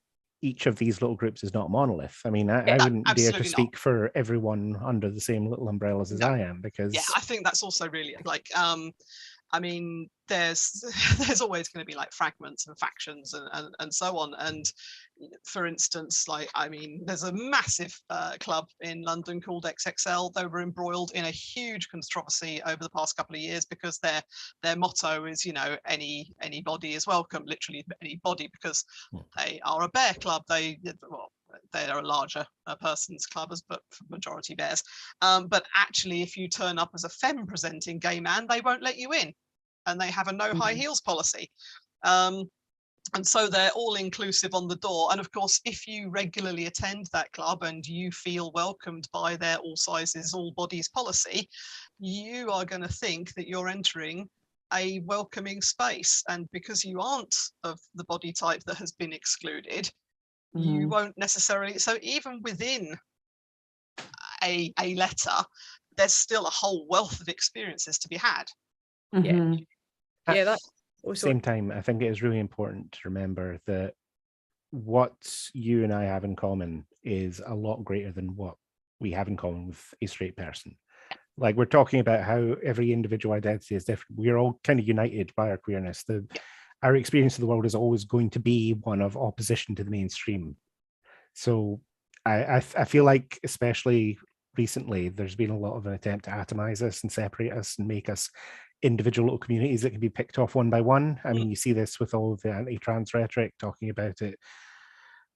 each of these little groups is not a monolith. I mean, I wouldn't dare to speak for everyone under the same little umbrellas as I am, because I think that's also really like I mean, there's always going to be like fragments and factions and so on. And for instance, like, I mean, there's a massive club in London called XXL. They were embroiled in a huge controversy over the past couple of years because their motto is, you know, anybody is welcome, literally anybody, because they are a bear club. They are a larger person's club, but for majority bears. But actually, if you turn up as a femme presenting gay man, they won't let you in, and they have a no high heels policy. And so they're all inclusive on the door. And of course, if you regularly attend that club and you feel welcomed by their all sizes, all bodies policy, you are going to think that you're entering a welcoming space. And because you aren't of the body type that has been excluded, you won't necessarily. So even within a letter, there's still a whole wealth of experiences to be had. Yeah, that. Same time, I think it is really important to remember that what you and I have in common is a lot greater than what we have in common with a straight person. Like, we're talking about how every individual identity is different. We're all kind of united by our queerness. Our experience of the world is always going to be one of opposition to the mainstream. So I feel like, especially recently, there's been a lot of an attempt to atomize us and separate us and make us individual little communities that can be picked off one by one. I mean, you see this with all of the anti-trans rhetoric, talking about it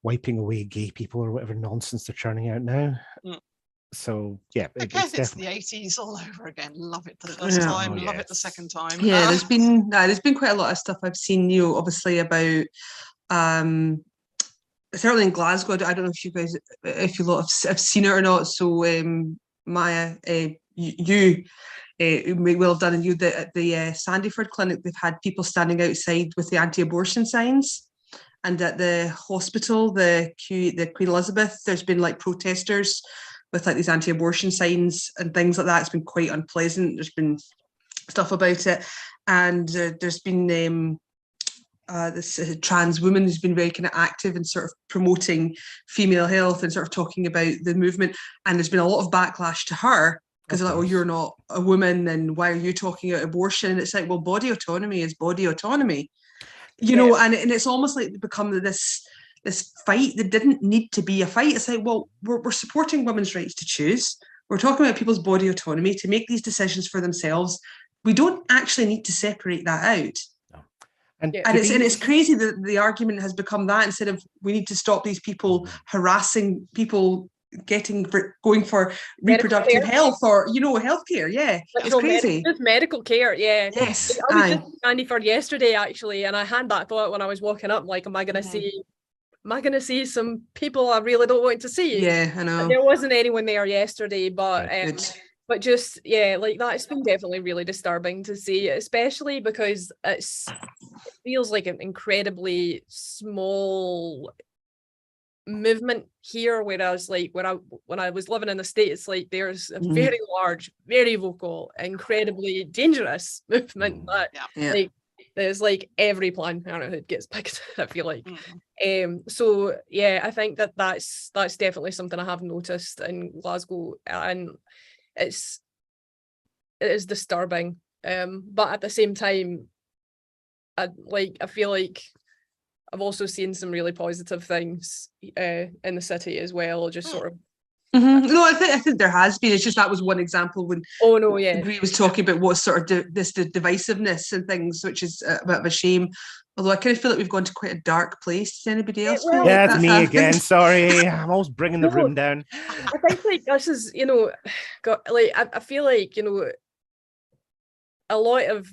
wiping away gay people or whatever nonsense they're churning out now. So yeah, Again, it's the 80s all over again. Love it the first time, love it the second time. Yeah, there's been quite a lot of stuff I've seen, obviously about certainly in Glasgow. I don't know if you guys, if you lot have seen it or not. So Maya, you may well have done, and you at the Sandyford clinic, they've had people standing outside with the anti-abortion signs, and at the hospital, the Queen Elizabeth, there's been like protesters with like these anti-abortion signs and things like that. It's been quite unpleasant. There's been stuff about it, and there's been this trans woman who's been very kind of active in sort of promoting female health and sort of talking about the movement, and there's been a lot of backlash to her because they're like, oh, you're not a woman, and why are you talking about abortion? And it's like, well, body autonomy is body autonomy, and it's almost like become this fight that didn't need to be a fight. It's like, well, we're supporting women's rights to choose. We're talking about people's body autonomy to make these decisions for themselves. We don't actually need to separate that out. No. And it's crazy that the argument has become that, instead of we need to stop these people harassing people going for reproductive health or healthcare. Yeah, it's crazy. Just medical care. Yeah. Yes. I was just in Sandyford yesterday actually, and I had that thought when I was walking up, like, am I going to see some people I really don't want to see? Yeah, I know. And there wasn't anyone there yesterday, but just like that's been definitely really disturbing to see, especially because it feels like an incredibly small movement here, whereas like when I was living in the States, like there's a very large, very vocal, incredibly dangerous movement that like there's like every Planned Parenthood gets picked, I feel like. So yeah, I think that's definitely something I have noticed in Glasgow, and it is disturbing. But at the same time, I feel like I've also seen some really positive things in the city as well, just sort of. No, I think there has been. It's just that was one example when Bree was talking about what sort of this divisiveness and things, which is a bit of a shame. Although I kind of feel like we've gone to quite a dark place. Does anybody else? It's me again. Sorry, I'm always bringing the room down. I think like this is, I feel like a lot of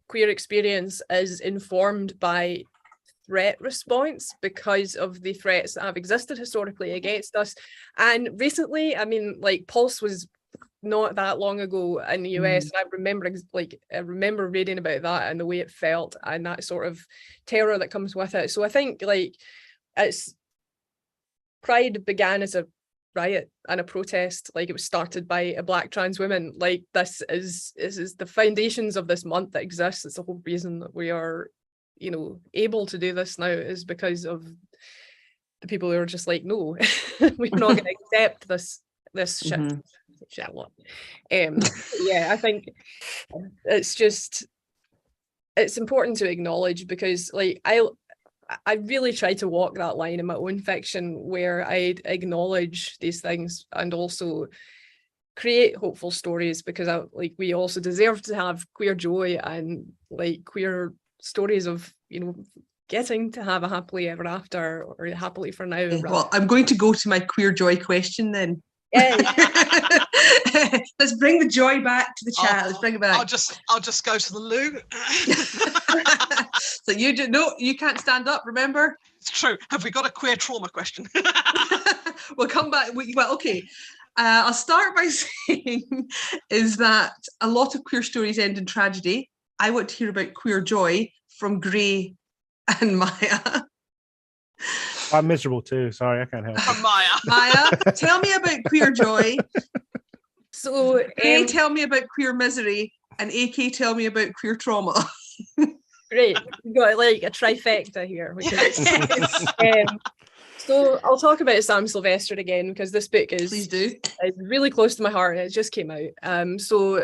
queer experience is informed by threat response because of the threats that have existed historically against us. And recently, I mean, like Pulse was not that long ago in the US, and I remember reading about that and the way it felt and that sort of terror that comes with it. So I think like Pride began as a riot and a protest, like it was started by a Black trans woman. Like this is the foundations of this month that exists. It's the whole reason that we are able to do this now, is because of the people who are just like, no, we're not going to accept this shit. I think it's important to acknowledge, because like I really try to walk that line in my own fiction where I acknowledge these things and also create hopeful stories, because we also deserve to have queer joy and like queer stories of getting to have a happily ever after, or happily for now. Well, I'm going to go to my queer joy question then. Yeah. Let's bring the joy back to the chat. Let's bring it back. I'll just go to the loo. So you can't stand up, remember? It's true. Have we got a queer trauma question? We'll come back. Well, okay. I'll start by saying is that a lot of queer stories end in tragedy. I want to hear about queer joy from Gray and Maya. I'm miserable too. Sorry, I can't help it. From Maya. Maya, tell me about queer joy. So Gray, tell me about queer misery, and AK, tell me about queer trauma. great. We've got like a trifecta here. So I'll talk about Sam Sylvester again, because this book Please do. is really close to my heart and it just came out. So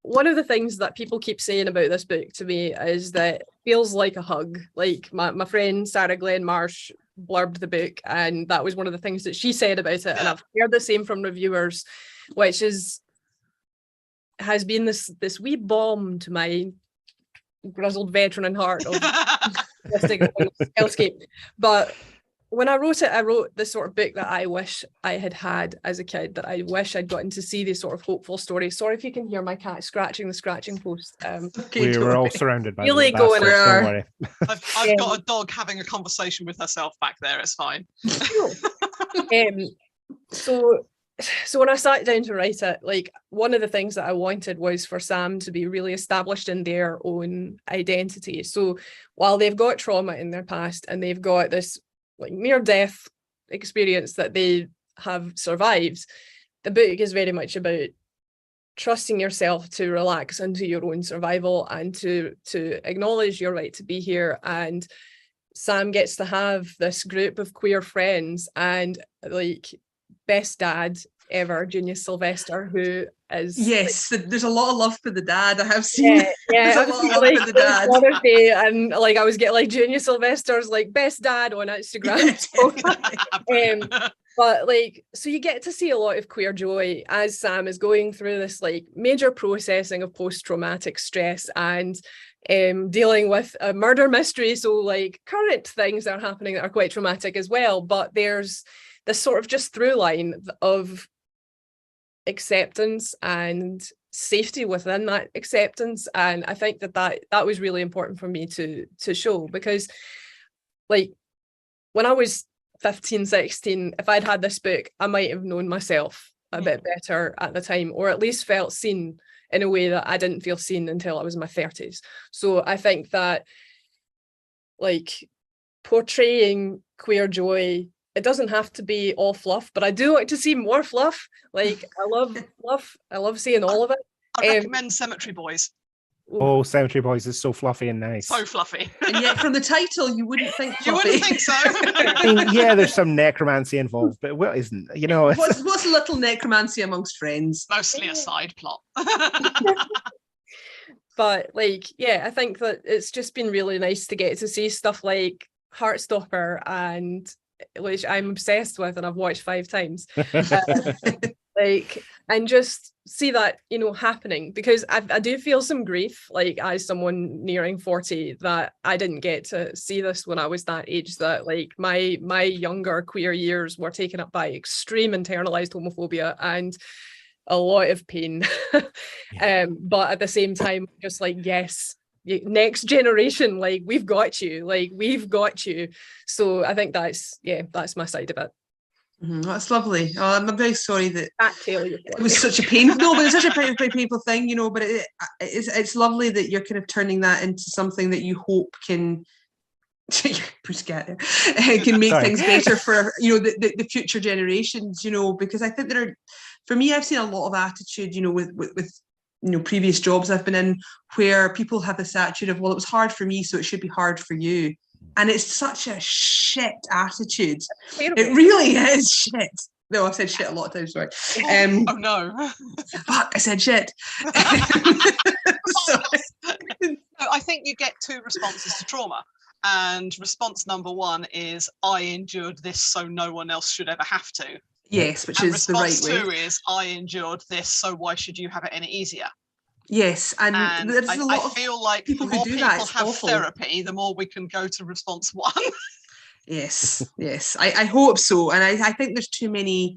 one of the things that people keep saying about this book to me is that it feels like a hug. Like my friend Sarah Glenn Marsh blurbed the book, and that was one of the things that she said about it. And I've heard the same from reviewers, which has been this wee balm to my grizzled veteran heart of hellscape. But when I wrote the sort of book that I wish I had had as a kid, that I wish I'd gotten to see these sort of hopeful stories. Sorry if you can hear my cat scratching the scratching post. Okay, we were all surrounded by really the going bastards, don't worry. I've got a dog having a conversation with herself back there. It's fine. So when I sat down to write it, like one of the things that I wanted was for Sam to be really established in their own identity. So while they've got trauma in their past and they've got this like near death experience that they have survived, the book is very much about trusting yourself to relax into your own survival and to acknowledge your right to be here. And Sam gets to have this group of queer friends, and like best dad ever, Junius Sylvester, who is there's a lot of love for the dad. I have seen there's a lot of love for the dad. Mother's Day, and like I was getting like Junius Sylvester's like best dad on Instagram. But like, so you get to see a lot of queer joy as Sam is going through this like major processing of post-traumatic stress and dealing with a murder mystery. So like current things that are happening that are quite traumatic as well. But there's this sort of just through line of acceptance and safety within that acceptance. And I think that was really important for me to show, because like when I was 15, 16, if I'd had this book, I might have known myself a bit better at the time, or at least felt seen in a way that I didn't feel seen until I was in my 30s. So I think that like portraying queer joy, it doesn't have to be all fluff, but I do like to see more fluff. Like I love fluff. I love seeing all of it. I recommend Cemetery Boys. Oh, Cemetery Boys is so fluffy and nice. So fluffy. And yet from the title, you wouldn't think fluffy. You wouldn't think so. I mean, yeah, there's some necromancy involved, but what isn't? You know, what's little necromancy amongst friends? Mostly a side plot. But like, yeah, I think that it's just been really nice to get to see stuff like Heartstopper, and which I'm obsessed with and I've watched 5 times. Like, and just see that, you know, happening, because I do feel some grief, like as someone nearing 40, that I didn't get to see this when I was that age, that like my younger queer years were taken up by extreme internalized homophobia and a lot of pain. But at the same time, just like, yes, next generation, like we've got you. So I think that's my side of it. That's lovely. Oh, I'm very sorry that it was such a painful. No, but it's such a painful thing, you know. But it's lovely that you're kind of turning that into something that you hope can can make things better for, you know, the future generations. You know, because I think for me, I've seen a lot of attitude, you know, with you know, previous jobs I've been in, where people have this attitude of, well, it was hard for me, so it should be hard for you. And it's such a shit attitude. It really is shit. No, I've said shit a lot of times, sorry. Oh no. Fuck, I said shit. I think you get 2 responses to trauma. And response number 1 is, I endured this so no one else should ever have to. Yes, which is the right way. Response 2 is, I endured this, so why should you have it any easier? Yes, and there's a lot I feel like the more people have therapy, the more we can go to response 1. Yes, I hope so. And I think there's too many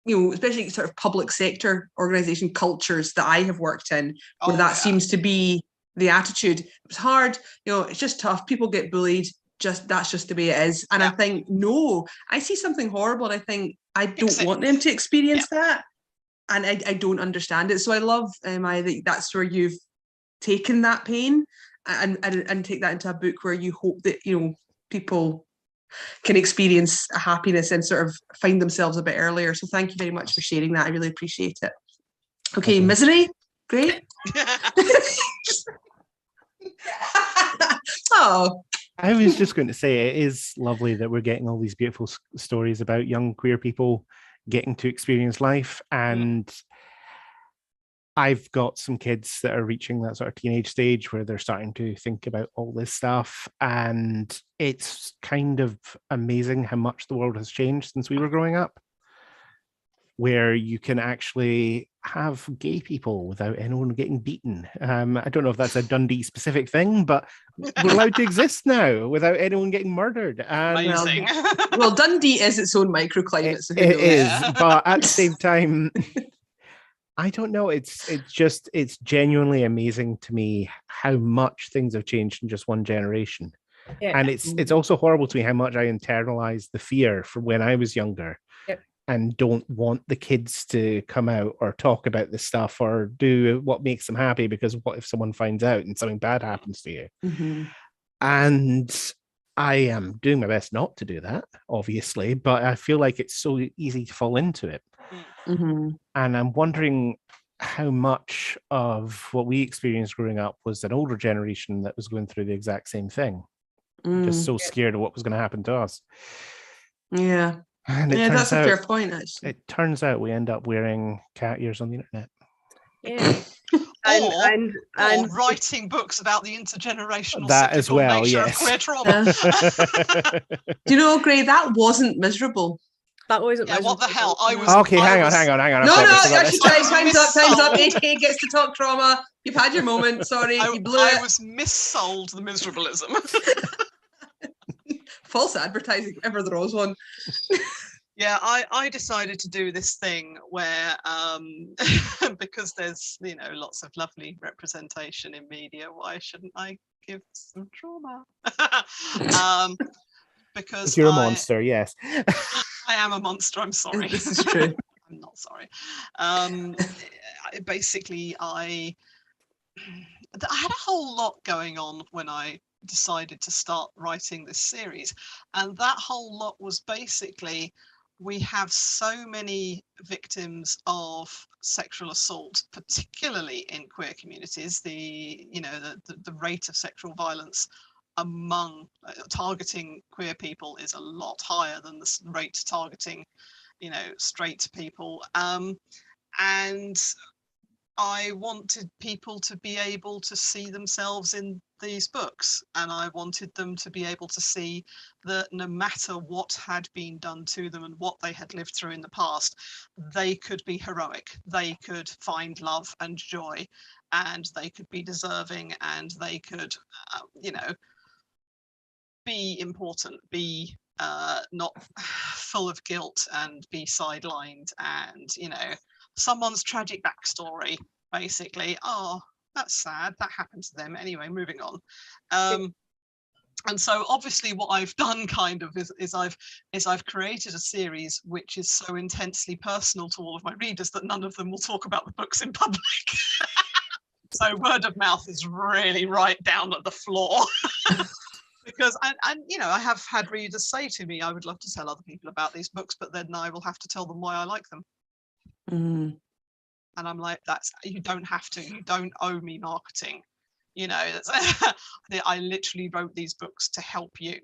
especially sort of public sector organisation cultures that I have worked in, where that seems to be the attitude. It's hard, it's just tough. People get bullied. That's just the way it is. And I think, no, I see something horrible, and I think I don't want them to experience that. And I don't understand it. So I love, I think that's where you've taken that pain and take that into a book where you hope that, people can experience a happiness and sort of find themselves a bit earlier. So thank you very much for sharing that. I really appreciate it. Okay, Misery, great. Oh, I was just going to say, it is lovely that we're getting all these beautiful stories about young queer people getting to experience life. And I've got some kids that are reaching that sort of teenage stage where they're starting to think about all this stuff. And it's kind of amazing how much the world has changed since we were growing up, where you can actually have gay people without anyone getting beaten. I don't know if that's a Dundee specific thing, but we're allowed to exist now without anyone getting murdered. And well, Dundee is its own microclimate. It is, but at the same time, I don't know. It's genuinely amazing to me how much things have changed in just one generation. Yeah. And it's also horrible to me how much I internalized the fear from when I was younger. And don't want the kids to come out or talk about this stuff or do what makes them happy, because what if someone finds out and something bad happens to you? Mm-hmm. And I am doing my best not to do that, obviously, but I feel like it's so easy to fall into it. Mm-hmm. And I'm wondering how much of what we experienced growing up was an older generation that was going through the exact same thing, just so scared of what was going to happen to us. Yeah. And that's a fair point, actually. It turns out we end up wearing cat ears on the internet. Yeah. and writing books about the intergenerational that as well, nature yes. of queer trauma. Do you know, Gray, that wasn't miserable. That wasn't miserable. What the hell? Okay, hang on. No, actually, time's up. AK gets to talk trauma. You've had your moment. Sorry, you blew it. I was missold the miserableism. False advertising, if ever there was one. Yeah, I decided to do this thing where because there's lots of lovely representation in media, why shouldn't I give some trauma? Because you're a monster, yes. I am a monster, I'm sorry. This is true. I'm not sorry. Basically, I had a whole lot going on when I decided to start writing this series, and that whole lot was basically, we have so many victims of sexual assault, particularly in queer communities. The rate of sexual violence among targeting queer people is a lot higher than the rate targeting straight people, and I wanted people to be able to see themselves in these books, and I wanted them to be able to see that no matter what had been done to them and what they had lived through in the past, they could be heroic, they could find love and joy, and they could be deserving, and they could be important, be not full of guilt and be sidelined, and someone's tragic backstory, basically. Oh, that's sad, that happened to them. Anyway, moving on. And so obviously what I've done kind of is I've created a series which is so intensely personal to all of my readers that none of them will talk about the books in public. So word of mouth is really right down at the floor. Because I have had readers say to me, I would love to tell other people about these books, but then I will have to tell them why I like them. Mm. And I'm like, you don't have to. You don't owe me marketing. I literally wrote these books to help you.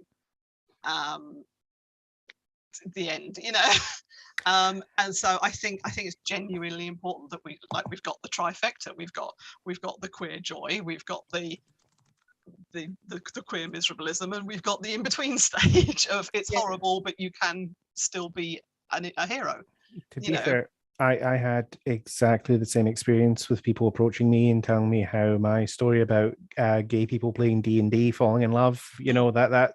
The end, and so I think it's genuinely important that we've got the trifecta. We've got the queer joy. We've got the queer miserableism, and we've got the in-between stage of it's horrible, but you can still be a hero. To be fair, I had exactly the same experience with people approaching me and telling me how my story about gay people playing D&D, falling in love, that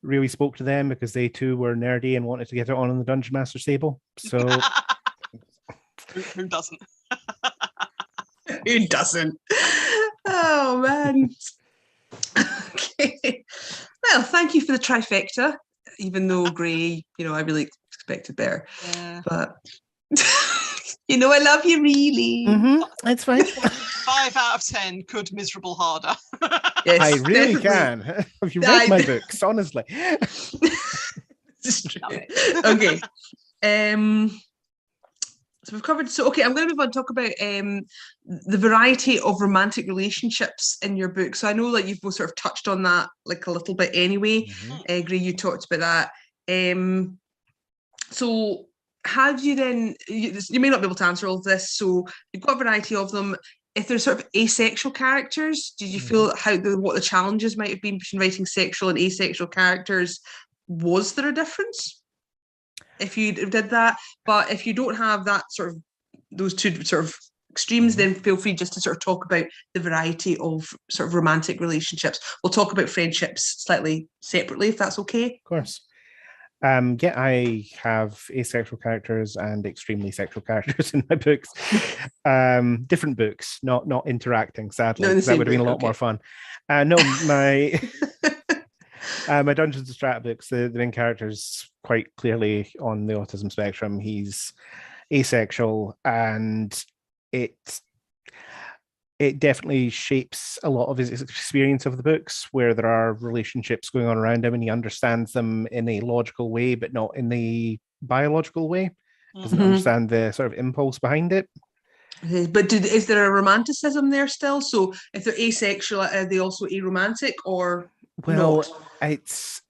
really spoke to them because they too were nerdy and wanted to get it on the Dungeon Master's table. So Who doesn't? Who doesn't? Oh man. Okay. Well, thank you for the trifecta, even though Grey, I really expected better. Yeah. But I love you really. It's fine. 5 out of 10 could miserable harder. Yes, I really definitely. can. Have you read my books? Honestly. This is true. Okay. So we've covered. So okay, I'm going to move on and talk about the variety of romantic relationships in your book. So I know that you've both sort of touched on that like a little bit anyway. Grey, you talked about that. So have you then? You may not be able to answer all of this. So you've got a variety of them. If there's sort of asexual characters, did you feel what the challenges might have been between writing sexual and asexual characters? Was there a difference if you did that? But if you don't have that sort of those two sort of extremes, then feel free just to sort of talk about the variety of sort of romantic relationships. We'll talk about friendships slightly separately, if that's okay. Of course. Yeah, I have asexual characters and extremely sexual characters in my books. Different books, not interacting, sadly. That would have been a lot more fun. No, my my Dungeons and Strata books, the main character is quite clearly on the autism spectrum. He's asexual, and it definitely shapes a lot of his experience of the books, where there are relationships going on around him and he understands them in a logical way, but not in the biological way. Doesn't understand the sort of impulse behind it. But is there a romanticism there still? So if they're asexual, are they also aromantic or not? It's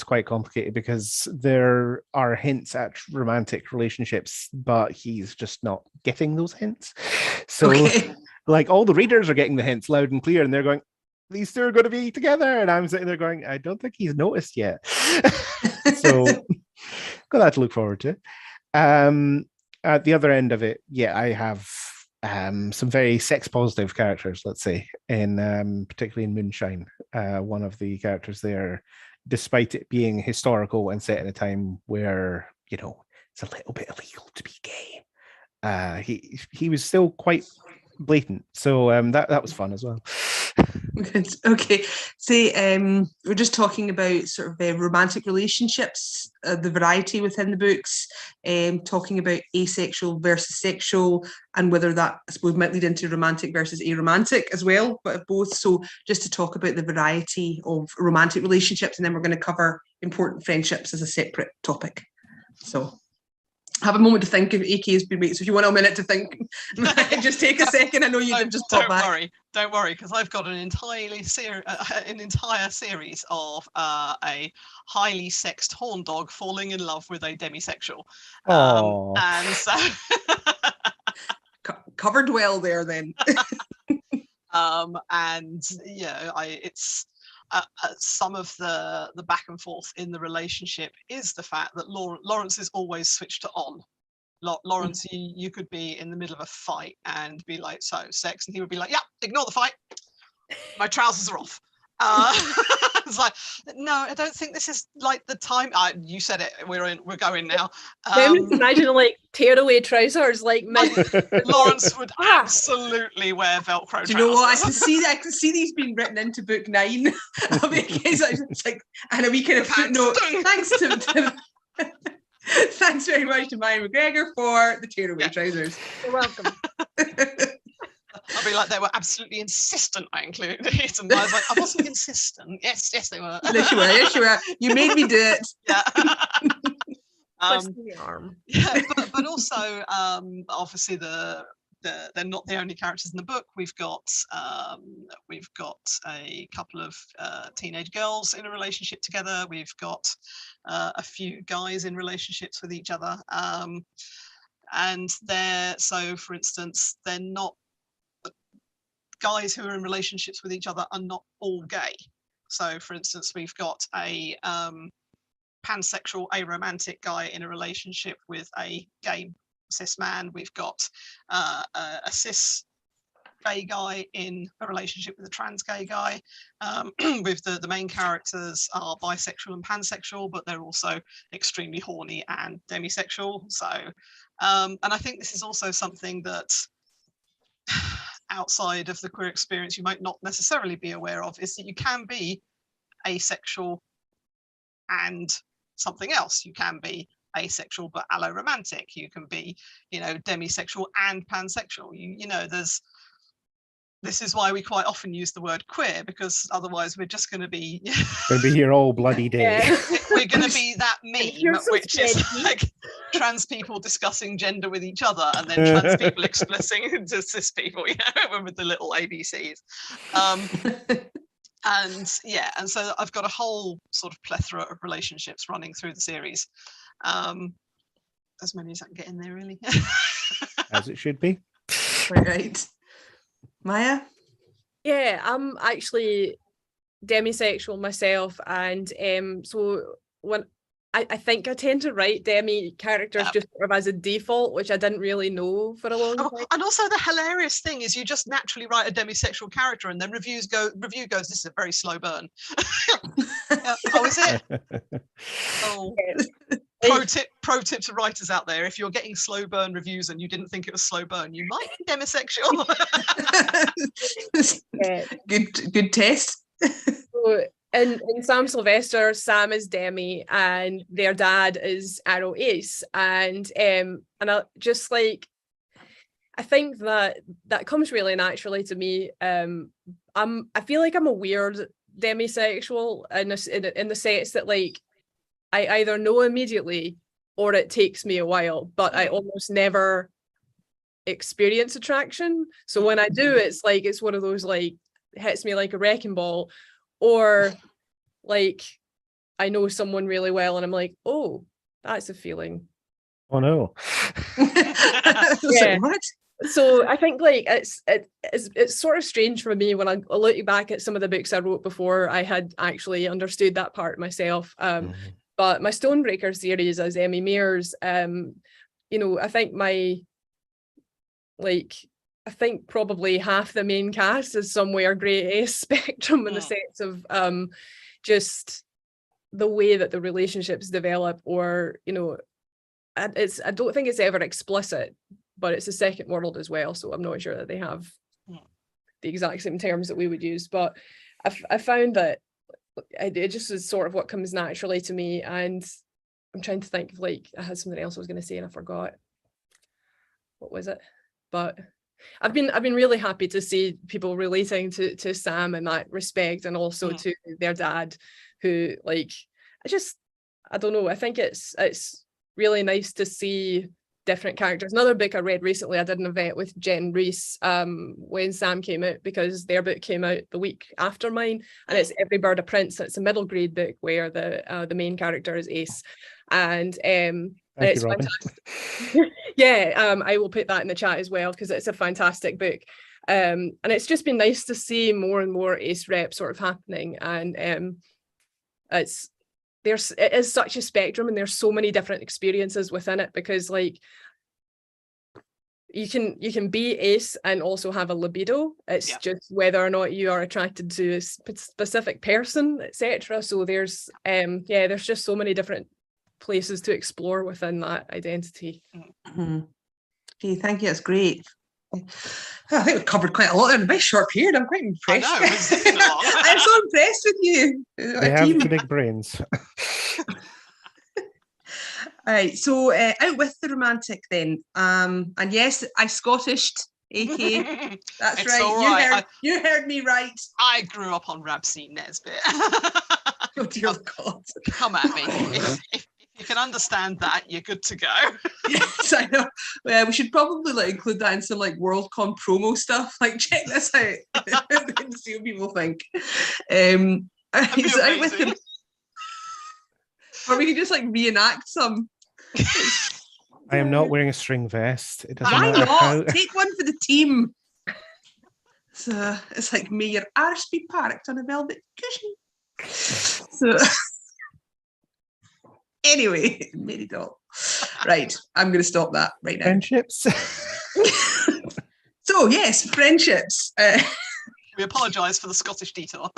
quite complicated because there are hints at romantic relationships, but he's just not getting those hints. So like all the readers are getting the hints loud and clear, and they're going, these two are going to be together. And I'm sitting there going, I don't think he's noticed yet. So got that to look forward to. At the other end of it, I have some very sex positive characters, let's say, in particularly in Moonshine. One of the characters there, despite it being historical and set in a time where, it's a little bit illegal to be gay, he was still quite blatant. So that was fun as well. Good. Okay. We're just talking about sort of romantic relationships, the variety within the books, talking about asexual versus sexual, and whether that, I suppose, might lead into romantic versus aromantic as well, but both. So just to talk about the variety of romantic relationships, and then we're going to cover important friendships as a separate topic. So have a moment to think if AK has been waiting. So if you want a minute to think, just take a second. I know you can just pop back. Don't worry, because I've got an entire series of a highly sexed horn dog falling in love with a demisexual. And so covered well there then. And it's some of the back and forth in the relationship is the fact that Lawrence is always switched to on. Lawrence, you could be in the middle of a fight and be like, so sex, and he would be like, yeah, ignore the fight, my trousers are off. It's like, no, I don't think this is like the time. You said it. We're going now. Imagine like tearaway trousers, like Lawrence would absolutely wear Velcro trousers. Do you know what? I can see these being written into book 9. It's like, and a wee kind of footnote. Thanks very much to Maya MacGregor for the tearaway trousers. You're welcome. I'll be like, they were absolutely insistent I included it. And I was like, I wasn't insistent. Yes, they were. Yes, you were. You made me do it. Yeah. The arm. Yeah, but also, obviously, they're not the only characters in the book. We've got a couple of teenage girls in a relationship together. We've got a few guys in relationships with each other. And for instance, they're not, guys who are in relationships with each other are not all gay. So for instance, we've got a pansexual aromantic guy in a relationship with a gay cis man. We've got a cis gay guy in a relationship with a trans gay guy. With the main characters are bisexual and pansexual, but they're also extremely horny and demisexual. So, and I think this is also something that outside of the queer experience you might not necessarily be aware of, is that you can be asexual and something else. You can be asexual but allo-romantic. You can be, you know, demisexual and pansexual. You know, this is why we quite often use the word queer, because otherwise we're just going to be here all bloody day. Yeah. we're going to be that meme, so which is like trans people discussing gender with each other, and then trans people expressing to cis people, you know, with the little ABCs. And yeah, and so I've got a whole sort of plethora of relationships running through the series. As many as I can get in there, really. As it should be. Right. Maya? Yeah, I'm actually demisexual myself, and so when I think I tend to write demi characters just sort of as a default, which I didn't really know for a long time. And also the hilarious thing is you just naturally write a demisexual character, and then review goes, this is a very slow burn. Oh, is it? Oh. Pro tip to writers out there: if you're getting slow burn reviews and you didn't think it was slow burn, you might be demisexual. Good test. So in Sam Sylvester, Sam is demi and their dad is arrow ace, and I just like, I think that comes really naturally to me. I feel like I'm a weird demisexual in the sense that, like, I either know immediately or it takes me a while, but I almost never experience attraction. So when I do, it's like, it's one of those, like, hits me like a wrecking ball, or like I know someone really well and I'm like, oh, that's a feeling. Oh no. Yeah. What? So I think, like, it's sort of strange for me when I look back at some of the books I wrote before I had actually understood that part myself. But my Stonebreaker series as Emmie Mears, you know, I think I think probably half the main cast is somewhere grey A spectrum in the sense of just the way that the relationships develop, or, you know, I don't think it's ever explicit, but it's a second world as well, so I'm not sure that they have the exact same terms that we would use. But I found that it just is sort of what comes naturally to me, and I'm trying to think of, like, I had something else I was going to say and I forgot. What was it? But I've been really happy to see people relating to Sam in that respect, and also to their dad, who, like, I don't know, I think it's really nice to see different characters. Another book I read recently, I did an event with Jen Reese when Sam came out, because their book came out the week after mine, and it's Every Bird a Prince. It's a middle grade book where the main character is Ace, and it's fantastic. Yeah, I will put that in the chat as well, because it's a fantastic book, and it's just been nice to see more and more Ace rep sort of happening, and it is such a spectrum, and there's so many different experiences within it, because, like, you can be Ace and also have a libido. It's just whether or not you are attracted to a specific person, etc. So there's there's just so many different places to explore within that identity. Okay, thank you, that's great. I think we covered quite a lot in a very short period. I'm quite impressed. I know, I'm so impressed with you. They have the big brains. All right, so out with the romantic then. And yes, I Scottished, AK. That's It's right. all right. You heard me right. I grew up on Rabsy Nesbitt. Oh dear God. Come at me. If you can understand that, you're good to go. Yes, I know. We should probably, like, include that in some, like, Worldcon promo stuff. Like, check this out and see what people think. So out with the, or we could just, like, reenact some. I am not wearing a string vest. It doesn't Why matter not? how. Take one for the team. So it's like, may your arse be parked on a velvet cushion. So anyway, Mary Doll. Right, I'm going to stop that right now. Friendships. So yes, friendships. We apologise for the Scottish detour.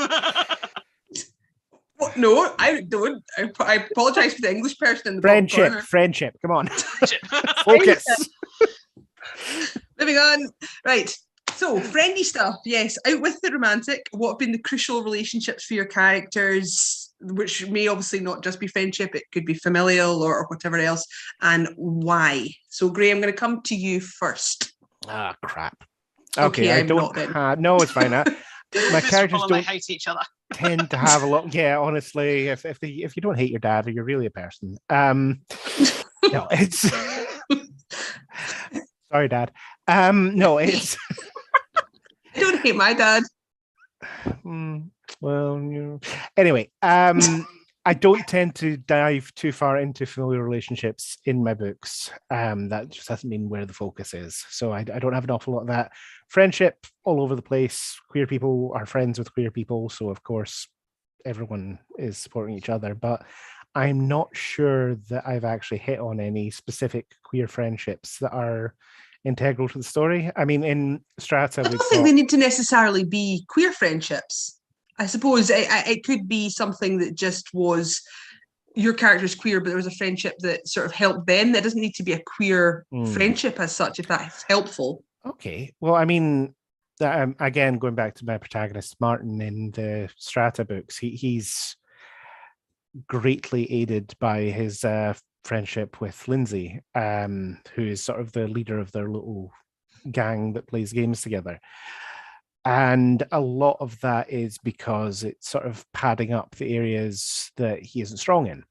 Well, no, I don't. I apologise for the English person in the bottom corner. Friendship. Come on. Focus. Moving on. Right. So, friendly stuff. Yes, out with the romantic. What have been the crucial relationships for your characters, which may obviously not just be friendship, it could be familial or whatever else, and why? So, Gray, I'm going to come to you first. Ah, crap. Okay, I I'm don't. not then. No, it's fine. My characters They don't hate each other. tend to have a lot. Yeah, honestly, if you don't hate your dad, you're really a person. No, it's sorry, Dad. No, it's I don't hate my dad. Well, anyway, I don't tend to dive too far into familiar relationships in my books. That just hasn't been where the focus is. So I don't have an awful lot of that. Friendship all over the place. Queer people are friends with queer people. So, of course, everyone is supporting each other. But I'm not sure that I've actually hit on any specific queer friendships that are integral to the story. I mean, in Strata, I don't think they need to necessarily be queer friendships. I suppose it could be something that just was your character's queer, but there was a friendship that sort of helped them. That doesn't need to be a queer friendship as such, if that's helpful. Okay. Well, I mean, again, going back to my protagonist, Martin, in the Strata books, he's greatly aided by his friendship with Lindsay, who is sort of the leader of their little gang that plays games together. And a lot of that is because it's sort of padding up the areas that he isn't strong in.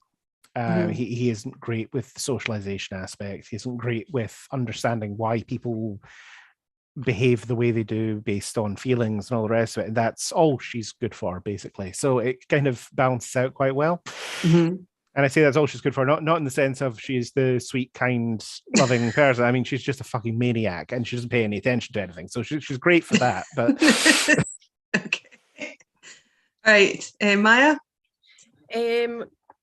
He isn't great with the socialization aspect. He isn't great with understanding why people behave the way they do based on feelings and all the rest of it. And that's all she's good for, basically. So it kind of balances out quite well. And I say that's all she's good for, not in the sense of she's the sweet, kind, loving person. I mean, she's just a fucking maniac and she doesn't pay any attention to anything. So she's great for that. But okay. All right. Maya?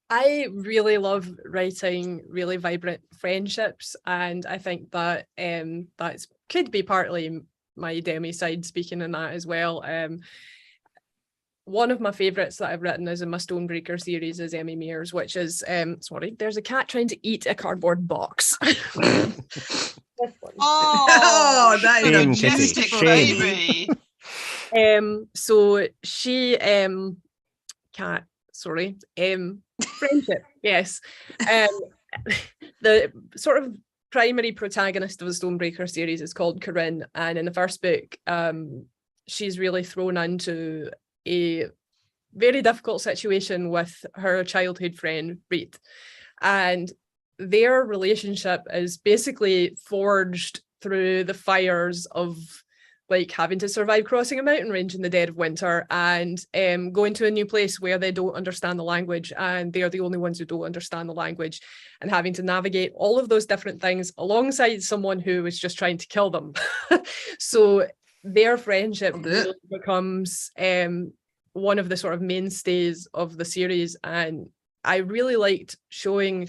I really love writing really vibrant friendships, and I think that that could be partly my Demi side speaking in that as well. One of my favourites that I've written is in my Stonebreaker series is Emmie Mears, which is sorry, there's a cat trying to eat a cardboard box. Oh, that is Shame, a Kitty. majestic Shame. baby. So she cat, sorry, friendship, yes. The sort of primary protagonist of the Stonebreaker series is called Corinne, and in the first book, she's really thrown into a very difficult situation with her childhood friend Reed, and their relationship is basically forged through the fires of like having to survive crossing a mountain range in the dead of winter and going to a new place where they don't understand the language and they're the only ones who don't understand the language, and having to navigate all of those different things alongside someone who is just trying to kill them. So their friendship really becomes one of the sort of mainstays of the series, and I really liked showing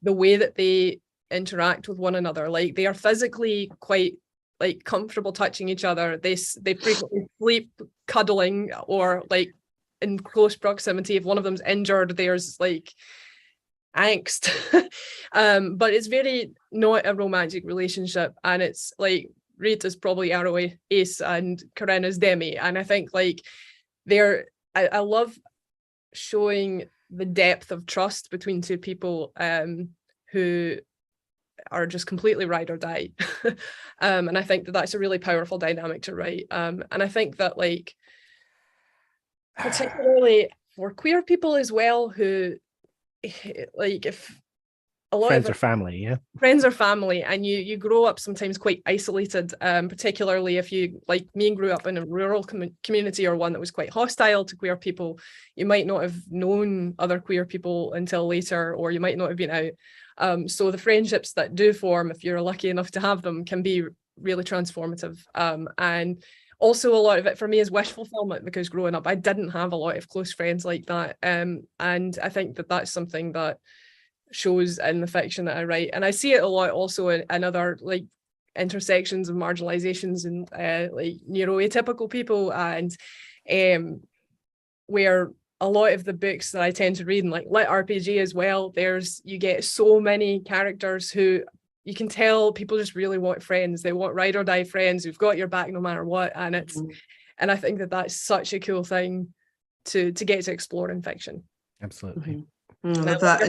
the way that they interact with one another. Like, they are physically quite like comfortable touching each other. They frequently sleep cuddling or like in close proximity. If one of them's injured, there's like angst. But it's very not a romantic relationship, and it's like Reed is probably Arrow Ace and Corinne is Demi, and I think like I love showing the depth of trust between two people who are just completely ride or die. And I think that that's a really powerful dynamic to write. And I think that like particularly for queer people as well, who like if a lot friends of or family, yeah. Friends or family, and you grow up sometimes quite isolated, particularly if you, like me, grew up in a rural community or one that was quite hostile to queer people. You might not have known other queer people until later, or you might not have been out. So the friendships that do form, if you're lucky enough to have them, can be really transformative. And also a lot of it for me is wish fulfillment, because growing up I didn't have a lot of close friends like that. And I think that that's something that shows in the fiction that I write, and I see it a lot also in other like intersections of marginalizations and like neuroatypical people, and where a lot of the books that I tend to read, and like lit RPG as well, you get so many characters who you can tell people just really want friends. They want ride or die friends who've got your back no matter what, and I think that that's such a cool thing to get to explore in fiction. Absolutely. I love that.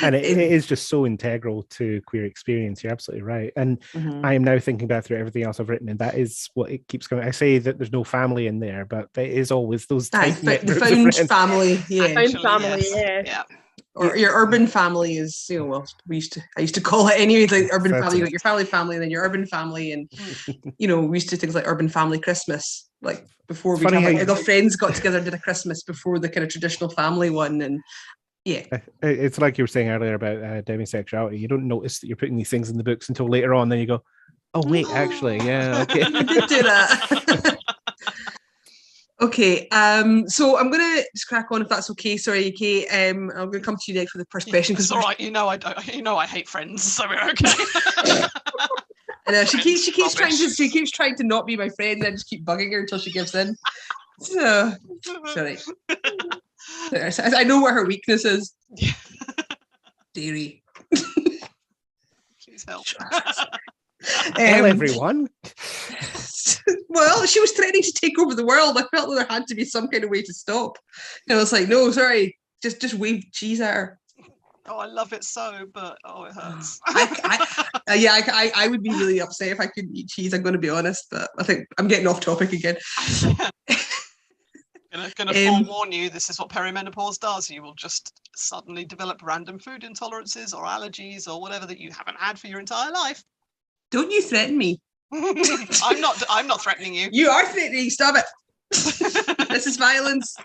And it is just so integral to queer experience. You're absolutely right. And I am now thinking back through everything else I've written, and that is what it keeps going. I say that there's no family in there, but there is always those the found family. Yeah. Or your urban family is, well, I used to call it anyway, like urban family. You got your family, and then your urban family, and we used to do things like urban family Christmas, like before we the friends got together and did a Christmas before the kind of traditional family one, and it's like you were saying earlier about demisexuality. You don't notice that you're putting these things in the books until later on, then you go, oh wait, actually, yeah, okay. I did do that. Okay, so I'm gonna just crack on if that's okay. Sorry, Kate. I'm gonna come to you next for the first question because it's all right. I hate friends, so we're okay. I know she keeps trying to not be my friend, and I just keep bugging her until she gives in. So sorry. I know what her weakness is. Dairy. Please help. Hello, everyone. Well, she was threatening to take over the world. I felt that there had to be some kind of way to stop. And I was like, no, sorry, just wave cheese at her. Oh, I love it so, but it hurts. I would be really upset if I couldn't eat cheese. I'm going to be honest, but I think I'm getting off topic again. Going to forewarn you, this is what perimenopause does. You will just suddenly develop random food intolerances or allergies or whatever that you haven't had for your entire life. Don't you threaten me. I'm not threatening you. You are threatening. Stop it. This is violence.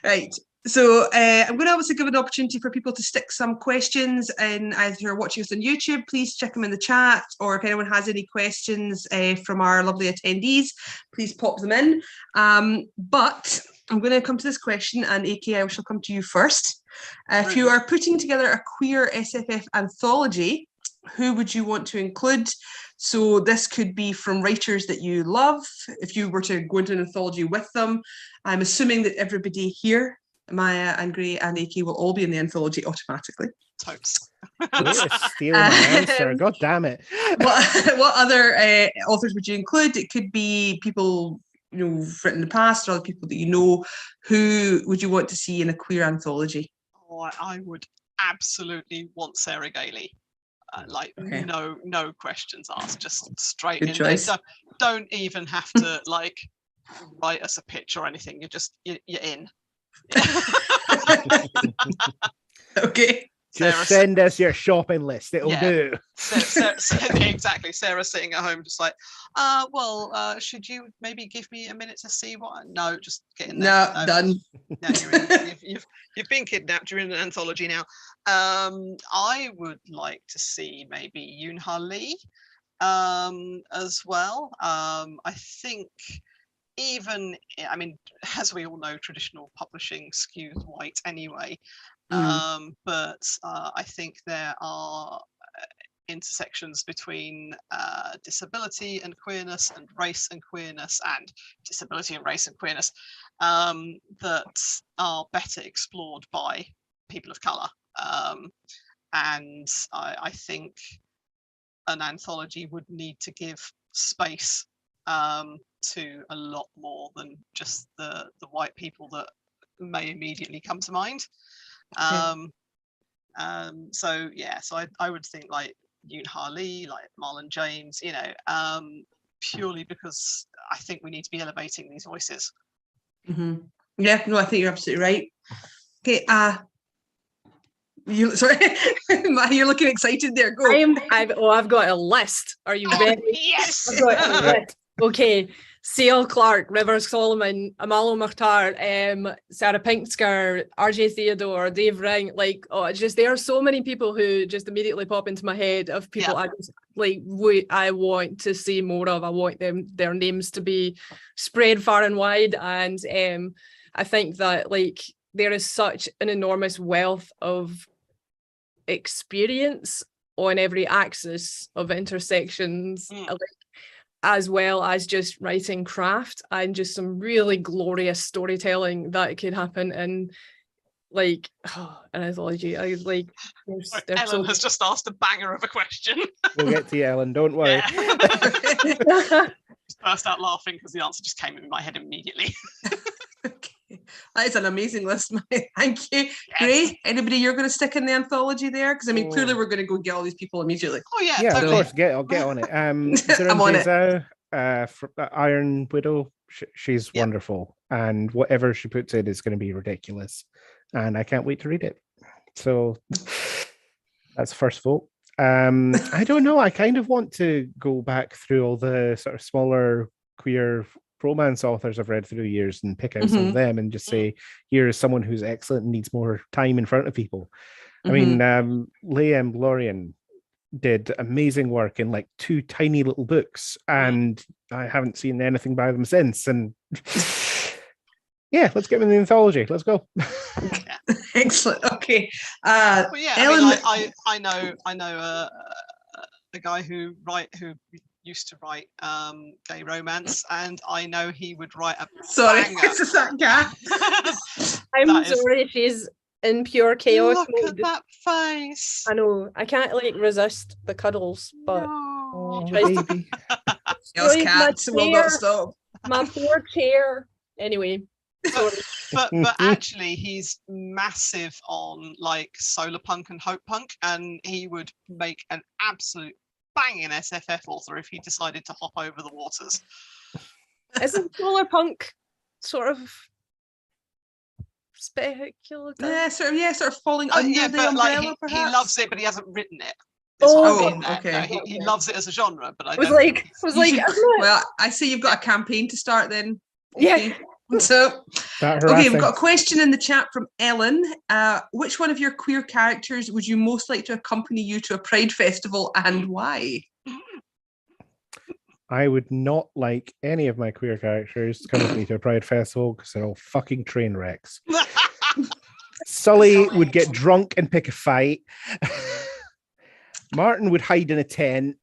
Right. So I'm going to obviously give an opportunity for people to stick some questions in. If you're watching us on YouTube, please check them in the chat, or if anyone has any questions from our lovely attendees, please pop them in. But I'm going to come to this question, and AK, I shall come to you first. If you are putting together a queer SFF anthology, who would you want to include? So this could be from writers that you love. If you were to go into an anthology with them, I'm assuming that everybody here, Maya and Gray and AK, will all be in the anthology automatically. Totes. Stealing my answer. God damn it. What other authors would you include? It could be people who've written in the past, or other people that you know. Who would you want to see in a queer anthology? Oh, I would absolutely want Sarah Gailey. No questions asked, just straight Good in choice. there. Don't even have to write us a pitch or anything. You're in. Okay. Just send us your shopping list. It'll do. Exactly. Sarah's sitting at home just like, should you maybe give me a minute to see what? No, just get in there. No, done. No, you're in. You've been kidnapped. You're in an anthology now. I would like to see maybe Yoonha Lee as well. I think as we all know, traditional publishing skews white anyway. But I think there are intersections between disability and queerness, and race and queerness, and disability and race and queerness that are better explored by people of colour. And I think an anthology would need to give space to a lot more than just the white people that may immediately come to mind. So I would think like Yoonha Lee, like Marlon James, purely because I think we need to be elevating these voices. Mm-hmm. Yeah, no, I think you're absolutely right. Okay, you're looking excited there. Go. I've got a list. Are you ready? Yes. I've got a list. Okay. Ciel Clark, Rivers Solomon, Amalo Mukhtar, Sarah Pinksker, RJ Theodore, Dave Ring, there are so many people who just immediately pop into my head of people I want to see more of. I want their names to be spread far and wide, and I think that there is such an enormous wealth of experience on every axis of intersections, like, as well as just writing craft and just some really glorious storytelling that could happen in like an anthology. I like Ellen has just asked a banger of a question. We'll get to you, Ellen, don't worry. Just burst out laughing because the answer just came in my head immediately. Okay. That is an amazing list, Maya. Thank you. Yes. Gray, anybody you're going to stick in the anthology there? Because I mean, clearly we're going to go get all these people immediately. Oh yeah, Yeah, totally. of course. I'll get on it. I'm on it. Iron Widow. She's Yep. wonderful, and whatever she puts in is going to be ridiculous, and I can't wait to read it. So that's first vote. I don't know. I kind of want to go back through all the sort of smaller queer romance authors I've read through the years and pick out some of them and just say, here is someone who's excellent and needs more time in front of people. I mean, Liam Lorien did amazing work in like 2 tiny little books, and I haven't seen anything by them since. And yeah, let's get them in the anthology. Let's go. Excellent. Okay. Well, yeah, Ellen, I know a guy who used to write gay romance, and I know he would write a sorry, banger. this is that guy. I'm sorry, she's in pure chaos. Look at that face. I know. I can't like resist the cuddles, but Oh, Tries to- baby. Yes, Destroyed my cats will not chair. stop. my poor chair. Anyway, sorry. But actually, he's massive on like solar punk and hope punk, and he would make an absolute banging SFF author if he decided to hop over the waters. Isn't solar punk sort of speculative? Yeah, sort of falling under Yeah, the but umbrella, like he perhaps. loves it, but he hasn't written it. Oh, okay. No, he loves it as a genre, but I I was don't like, think I was You like, should- isn't it? Well, I see you've got a campaign to start then. Yeah. Okay. So, That okay, we've harassing. got a question in the chat from Ellen. Which one of your queer characters would you most like to accompany you to a Pride festival, and why? I would not like any of my queer characters to come with me to a Pride festival because they're all fucking train wrecks. Sully would get drunk and pick a fight. Martin would hide in a tent.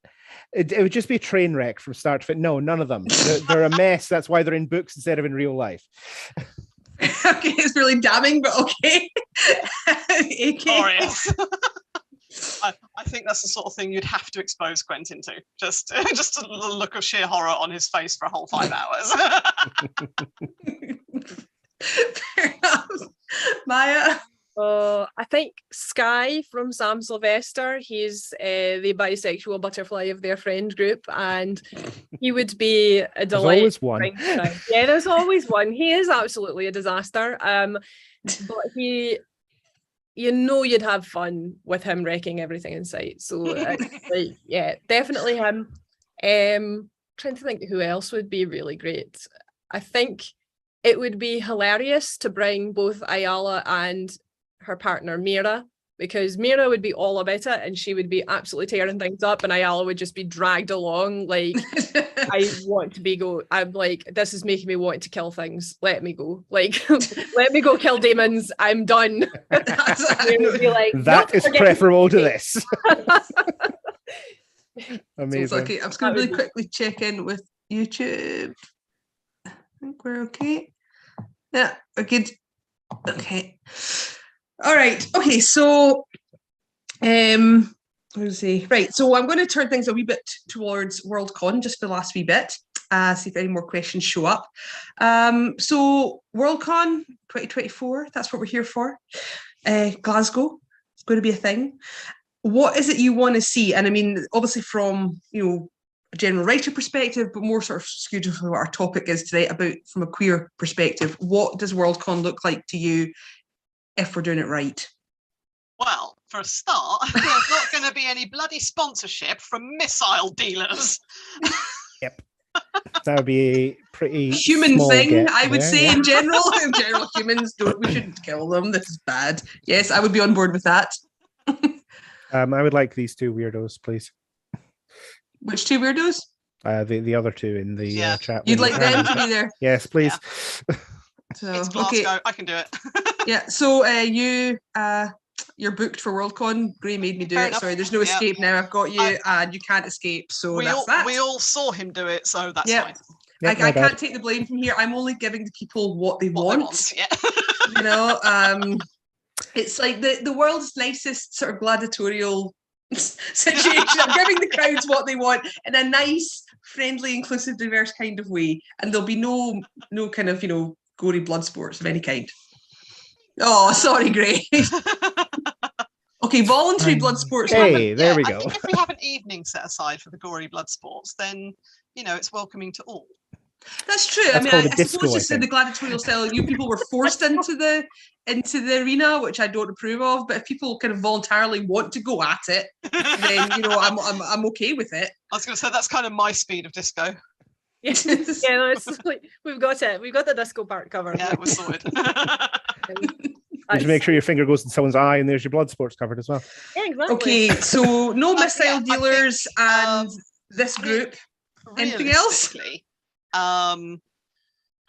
It would just be a train wreck from start to finish. No, none of them. They're a mess. That's why they're in books instead of in real life. Okay, it's really damning, but okay. AK. glorious. I think that's the sort of thing you'd have to expose Quentin to. Just a look of sheer horror on his face for a whole 5 hours. Fair enough. Maya. I think Sky from Sam Sylvester, he's the bisexual butterfly of their friend group, and he would be a There's delight. always one. Yeah, there's always one. He is absolutely a disaster. But you'd have fun with him wrecking everything in sight. So like, yeah, definitely him. Trying to think who else would be really great. I think it would be hilarious to bring both Ayala and her partner Mira, because Mira would be all about it and she would be absolutely tearing things up, and Ayala would just be dragged along like, I'm like, this is making me want to kill things. Let me go. Like, let me go kill demons. I'm done. They would be like, That "Nope, is forget preferable to it." this. Amazing. Okay, I'm just going to really quickly check in with YouTube. I think we're okay. Yeah, we're good. Okay. All right. Okay, so what was I say? Right, so I'm going to turn things a wee bit towards Worldcon just for the last wee bit. See if any more questions show up. So Worldcon 2024, that's what we're here for. Glasgow, it's going to be a thing. What is it you want to see? And I mean, obviously from, a general writer perspective, but more sort of skewed to what our topic is today, about from a queer perspective. What does Worldcon look like to you if we're doing it right? Well, for a start, there's not going to be any bloody sponsorship from missile dealers. Yep. That would be a pretty Human small thing, get I would there, say yeah. in general. In general, humans we shouldn't kill them. This is bad. Yes, I would be on board with that. I would like these 2 weirdos, please. Which 2 weirdos? The other 2 in the chat. You'd window. like them to be there. Yes, please. So It's Glasgow. I can do it. Yeah. So you're booked for Worldcon. Gray made me do Fair it. enough. Sorry, there's no Yep. escape now. I've got you, and you can't escape. So that's that. We all saw him do it, so that's Yep. fine. Yep, I can't take the blame from here. I'm only giving the people what they want. Yeah. You know, it's like the world's nicest sort of gladiatorial situation. I'm giving the crowds what they want in a nice, friendly, inclusive, diverse kind of way, and there'll be no kind of gory blood sports of any kind. Oh, sorry, Gray. Okay, voluntary blood sports. Hey, there we I go. think if we have an evening set aside for the gory blood sports, then it's welcoming to all. That's true. That's I called mean, a I disco, suppose I just in the think. gladiatorial style, you people were forced into the arena, which I don't approve of. But if people kind of voluntarily want to go at it, then I'm okay with it. I was going to say that's kind of my speed of disco. Yeah, no, it's like, we've got it. We've got the disco part covered. Yeah, it was sorted. Just make sure your finger goes in someone's eye and there's your blood sports covered as well. Yeah, exactly. Okay, so no missile yeah, dealers I think, and this group. Anything else? Realistically, I think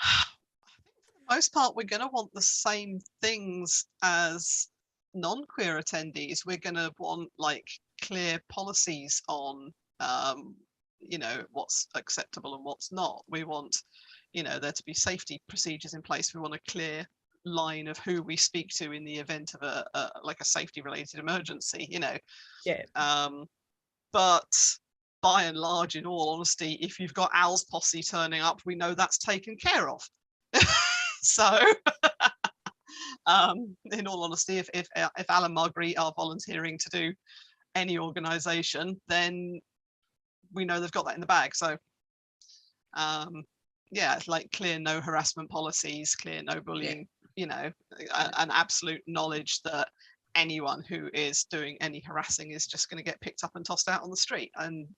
for the most part, we're going to want the same things as non-queer attendees. We're going to want like clear policies on, what's acceptable and what's not. We want, there to be safety procedures in place. We want a clear line of who we speak to in the event of a safety-related emergency. Yeah. But by and large, in all honesty, if you've got Al's posse turning up, we know that's taken care of. So, in all honesty, if Al and Marguerite are volunteering to do any organisation, then we know they've got that in the bag. So, like clear no harassment policies, clear no bullying, an absolute knowledge that anyone who is doing any harassing is just going to get picked up and tossed out on the street. And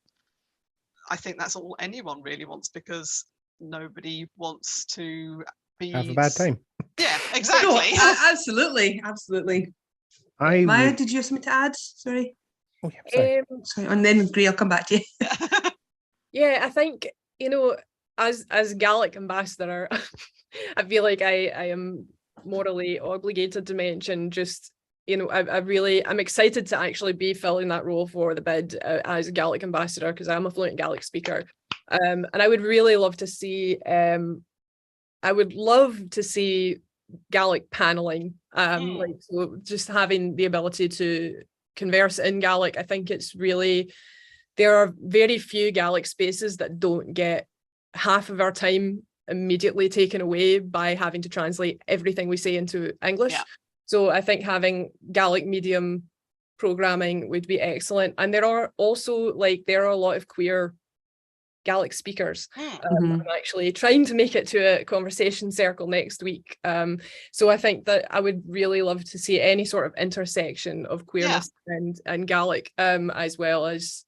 I think that's all anyone really wants, because nobody wants to Have a bad time. Yeah, exactly. No, absolutely. Maya, did you have something to add? Sorry. Oh, yeah, sorry. Sorry, and then Gray, I'll come back to you. Yeah, I think, as Gallic ambassador, I feel like I am morally obligated to mention just, I'm excited to actually be filling that role for the bid as Gallic ambassador, because I'm a fluent Gallic speaker. And I would really love to see, Gallic paneling, so just having the ability to converse in Gallic. I think it's really, there are very few Gallic spaces that don't get half of our time immediately taken away by having to translate everything we say into English. Yeah. So I think having Gallic medium programming would be excellent. And there are also there are a lot of queer Gallic speakers. I'm actually trying to make it to a conversation circle next week. So I think that I would really love to see any sort of intersection of queerness and Gallic, as well as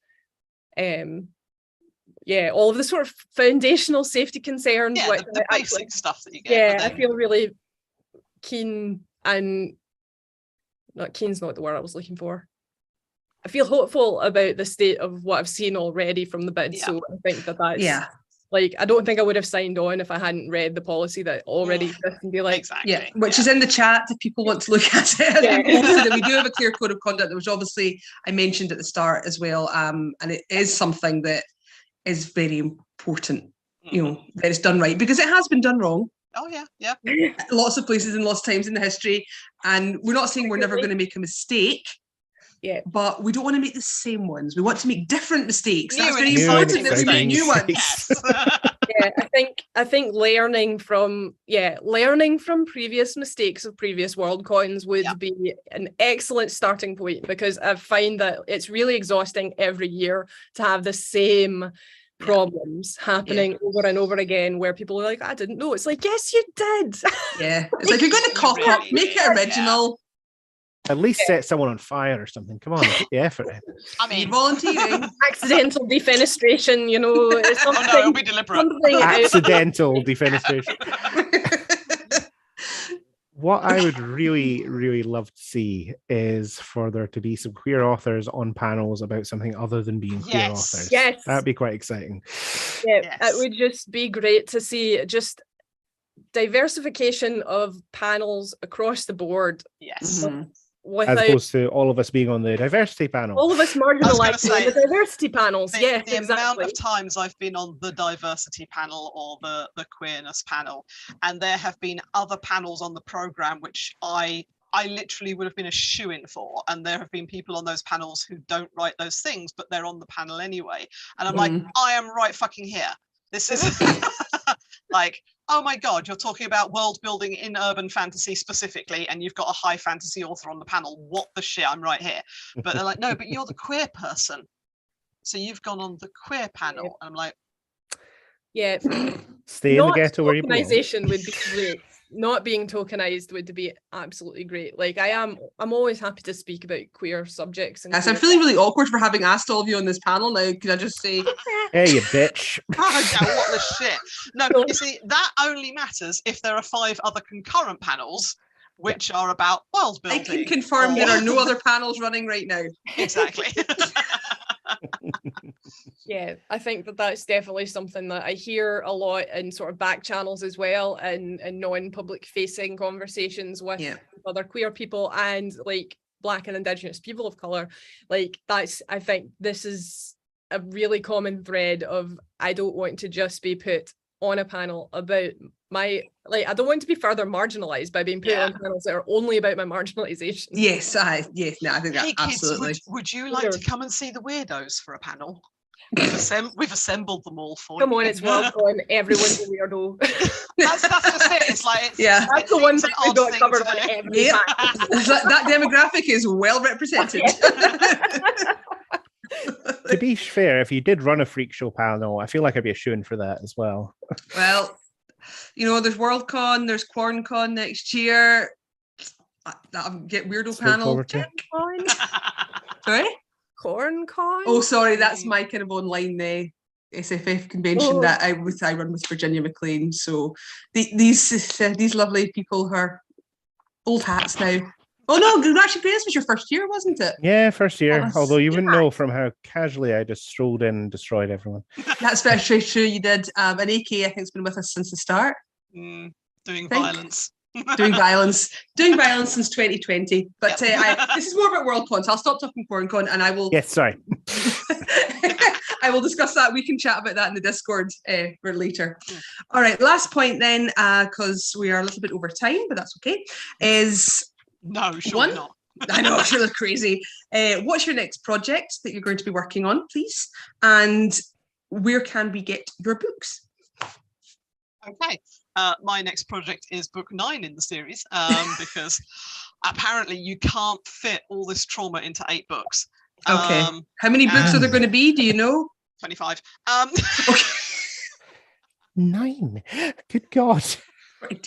all of the sort of foundational safety concerns. Yeah, the basic stuff that you get. Yeah, I feel really keen, and not keen's not the word I was looking for. I feel hopeful about the state of what I've seen already from the bid. Yeah. So I think that's I don't think I would have signed on if I hadn't read the policy that already exists and be like, exactly. Which is in the chat if people want to look at it. That we do have a clear code of conduct, which obviously I mentioned at the start as well. And it is something that is very important, that it's done right, because it has been done wrong. Oh yeah. Lots of places and lots of times in the history. And we're not saying we're never going to make a mistake. Yeah, but we don't want to make the same ones. We want to make different mistakes. That's very important that we make new ones. Yeah, I think learning from previous mistakes of previous Worldcons would be an excellent starting point, because I find that it's really exhausting every year to have the same problems happening over and over again, where people are like, I didn't know. It's like, yes, you did. Yeah, it's like, you're going to cock up, make it original. At least set someone on fire or something. Come on, put the effort in. I mean, volunteering. Accidental defenestration, it's something. Oh no, it'll be deliberate. Accidental defenestration. What I would really, really love to see is for there to be some queer authors on panels about something other than being queer authors. Yes. That'd be quite exciting. Yeah, it would just be great to see just diversification of panels across the board. Yes. As opposed to all of us being on the diversity panel. All of us marginalised on the diversity panels. The amount of times I've been on the diversity panel or the queerness panel, and there have been other panels on the programme which I literally would have been a shoo-in for, and there have been people on those panels who don't write those things, but they're on the panel anyway. And I'm like, I am right fucking here. This is like, oh my God, you're talking about world building in urban fantasy specifically, and you've got a high fantasy author on the panel. What the shit? I'm right here. But they're like, no, but you're the queer person. So you've gone on the queer panel. And I'm like, yeah. Stay in the ghetto where you belong. Tokenization would be great. Not being tokenized would be absolutely great. Like I'm always happy to speak about queer subjects. And yes, I'm feeling really awkward for having asked all of you on this panel now. Can I just say, hey, you bitch. Oh, what the shit? No, you see, that only matters if there are 5 other concurrent panels which are about world building. I can confirm there are no other panels running right now. Exactly. Yeah, I think that that's definitely something that I hear a lot in sort of back channels as well, and non-public facing conversations with other queer people and like Black and Indigenous people of colour. Like I think this is a really common thread of, I don't want to just be put on a panel about I don't want to be further marginalised by being put on panels that are only about my marginalisation. Yes, I think that absolutely. Kids, would you like to come and see the weirdos for a panel? We've assembled them all for you. Come on, it's WorldCon. Everyone's a weirdo. that's just it. It's like that's the one thing we got covered on every that demographic is well represented. To be fair, if you did run a freak show panel, I feel like I'd be a shoo-in for that as well. Well, there's WorldCon, there's QuarnCon next year. That'll get weirdo panel. Sorry? QuarnCon? Oh, sorry, that's my kind of online SFF convention that I run with Virginia McLean. So these lovely people are old hats now. Oh no, actually, this was your first year, wasn't it? Yeah, first year. Although you wouldn't know from how casually I just strolled in and destroyed everyone. That's very true. You did. And AK, I think, has been with us since the start. Doing violence. Doing violence since 2020. But this is more about WorldCon, so I'll stop talking QuarnCon and I will. Yes, sorry. I will discuss that. We can chat about that in the Discord for later. All right, last point then, because we are a little bit over time, but that's okay. No, sure not. I know, it's really crazy. What's your next project that you're going to be working on, please? And where can we get your books? Okay. My next project is book 9 in the series, because apparently you can't fit all this trauma into 8 books. Okay. How many books are there going to be? Do you know? 25. Okay. 9. Good God.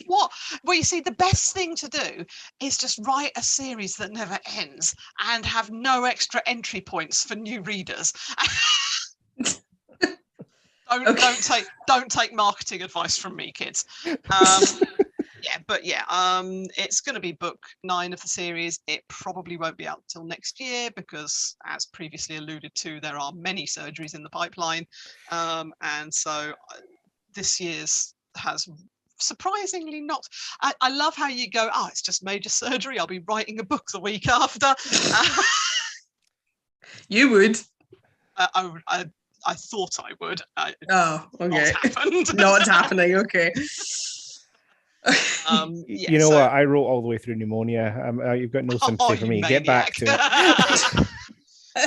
What? Well, you see, the best thing to do is just write a series that never ends and have no extra entry points for new readers. Don't take marketing advice from me, kids. It's going to be book 9 of the series. It probably won't be out till next year because, as previously alluded to, there are many surgeries in the pipeline, and so this year's has surprisingly not. I love how you go, it's just major surgery, I'll be writing a book the week after. You would. I thought I would. Okay. Not happened. Not happening. Okay. You know what? I wrote all the way through pneumonia. You've got no sympathy for me. Get back to it.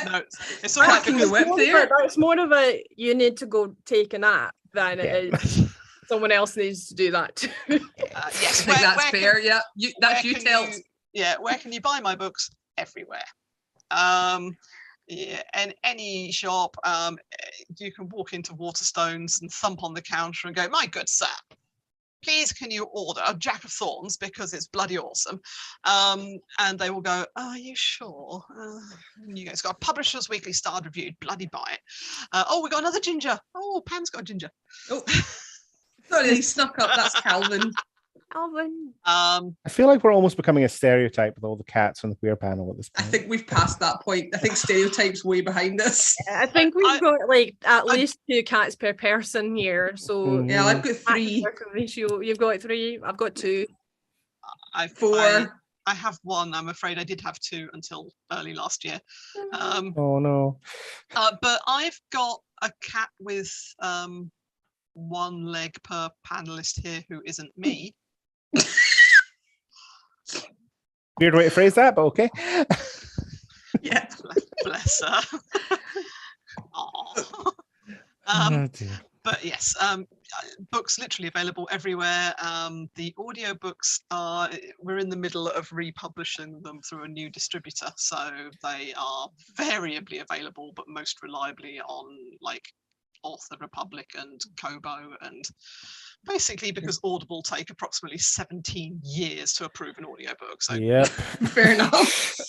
No, it's all right because it's more of a you need to go take a nap than it is someone else needs to do that too. Yes, I think that's fair. Where can you buy my books? Everywhere. And any shop, you can walk into Waterstones and thump on the counter and go, my good sir, please can you order a Jack of Thorns because it's bloody awesome. And they will go, are you sure? And you go, it's got a Publisher's Weekly starred reviewed, bloody buy it. We got another ginger. Oh, Pam's got a ginger. Oh, sorry, he snuck up. That's Calvin. I feel like we're almost becoming a stereotype with all the cats on the queer panel at this point. I think we've passed that point. I think stereotypes way behind us. I think we've got at least 2 cats per person here. So yeah, I've got 3. Ratio. You've got 3. I've got 2. I've 4. I have one. I'm afraid I did have two until early last year. Oh no. But I've got a cat with one leg per panelist here who isn't me. Weird way to phrase that, but okay. Yeah, bless her. Oh dear. But yes, books literally available everywhere. The audiobooks we're in the middle of republishing them through a new distributor, so they are variably available, but most reliably on like Author Republic and Kobo, and basically because Audible take approximately 17 years to approve an audiobook. So Yep. Fair enough.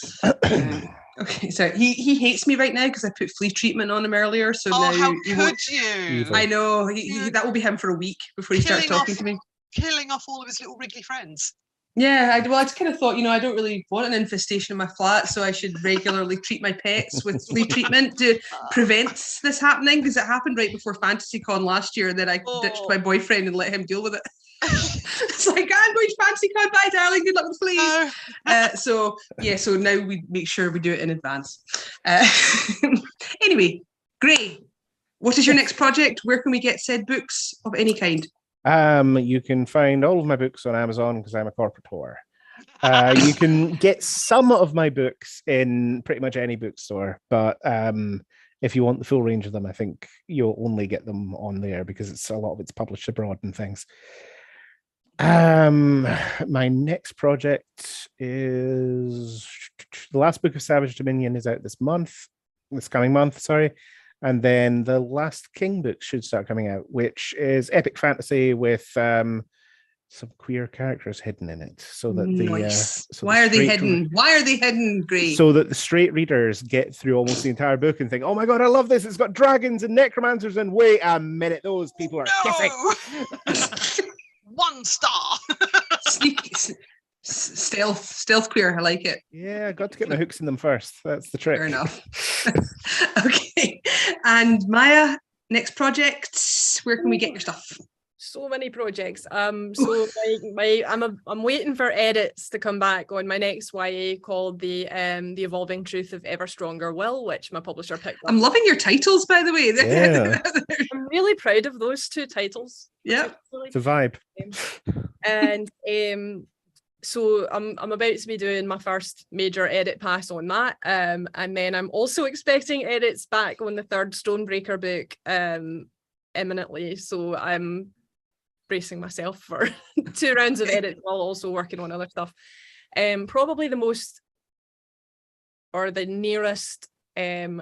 Okay, so he hates me right now because I put flea treatment on him earlier. So now how he could won't. you? I know that will be him for a week before he starts talking to me. Killing off all of his little wriggly friends. Yeah, I just kind of thought, I don't really want an infestation in my flat, so I should regularly treat my pets with flea treatment to prevent this happening, because it happened right before FantasyCon last year, and then I ditched my boyfriend and let him deal with it. It's like, I'm going to FantasyCon, bye darling, good luck with fleas. So now we make sure we do it in advance. Anyway, Gray, what is your next project? Where can we get said books of any kind? You can find all of my books on Amazon because I'm a corporate whore. You can get some of my books in pretty much any bookstore, but if you want the full range of them, I think you'll only get them on there because a lot of it's published abroad and things. My next project is the last book of Savage Dominion is out this coming month, sorry. And then the Last King book should start coming out, which is epic fantasy with some queer characters hidden in it. So that nice. Why are they hidden? Why are they hidden, Gray? So that the straight readers get through almost the entire book and think, oh my God, I love this. It's got dragons and necromancers, and wait a minute, those people are kissing. 1 star. Sneaky. Stealth queer, I like it. Yeah, I got to get my hooks in them first. That's the trick. Fair enough. Okay. And Maya, next project, where can we get your stuff? So many projects. So I'm waiting for edits to come back on my next YA called the Evolving Truth of Ever Stronger Will, which my publisher picked up. I'm loving your titles, by the way. Yeah. I'm really proud of those 2 titles. Yeah, it's a vibe. And so I'm about to be doing my first major edit pass on that, and then I'm also expecting edits back on the 3rd Stonebreaker book imminently. So I'm bracing myself for 2 rounds of edits while also working on other stuff. Probably the most or the nearest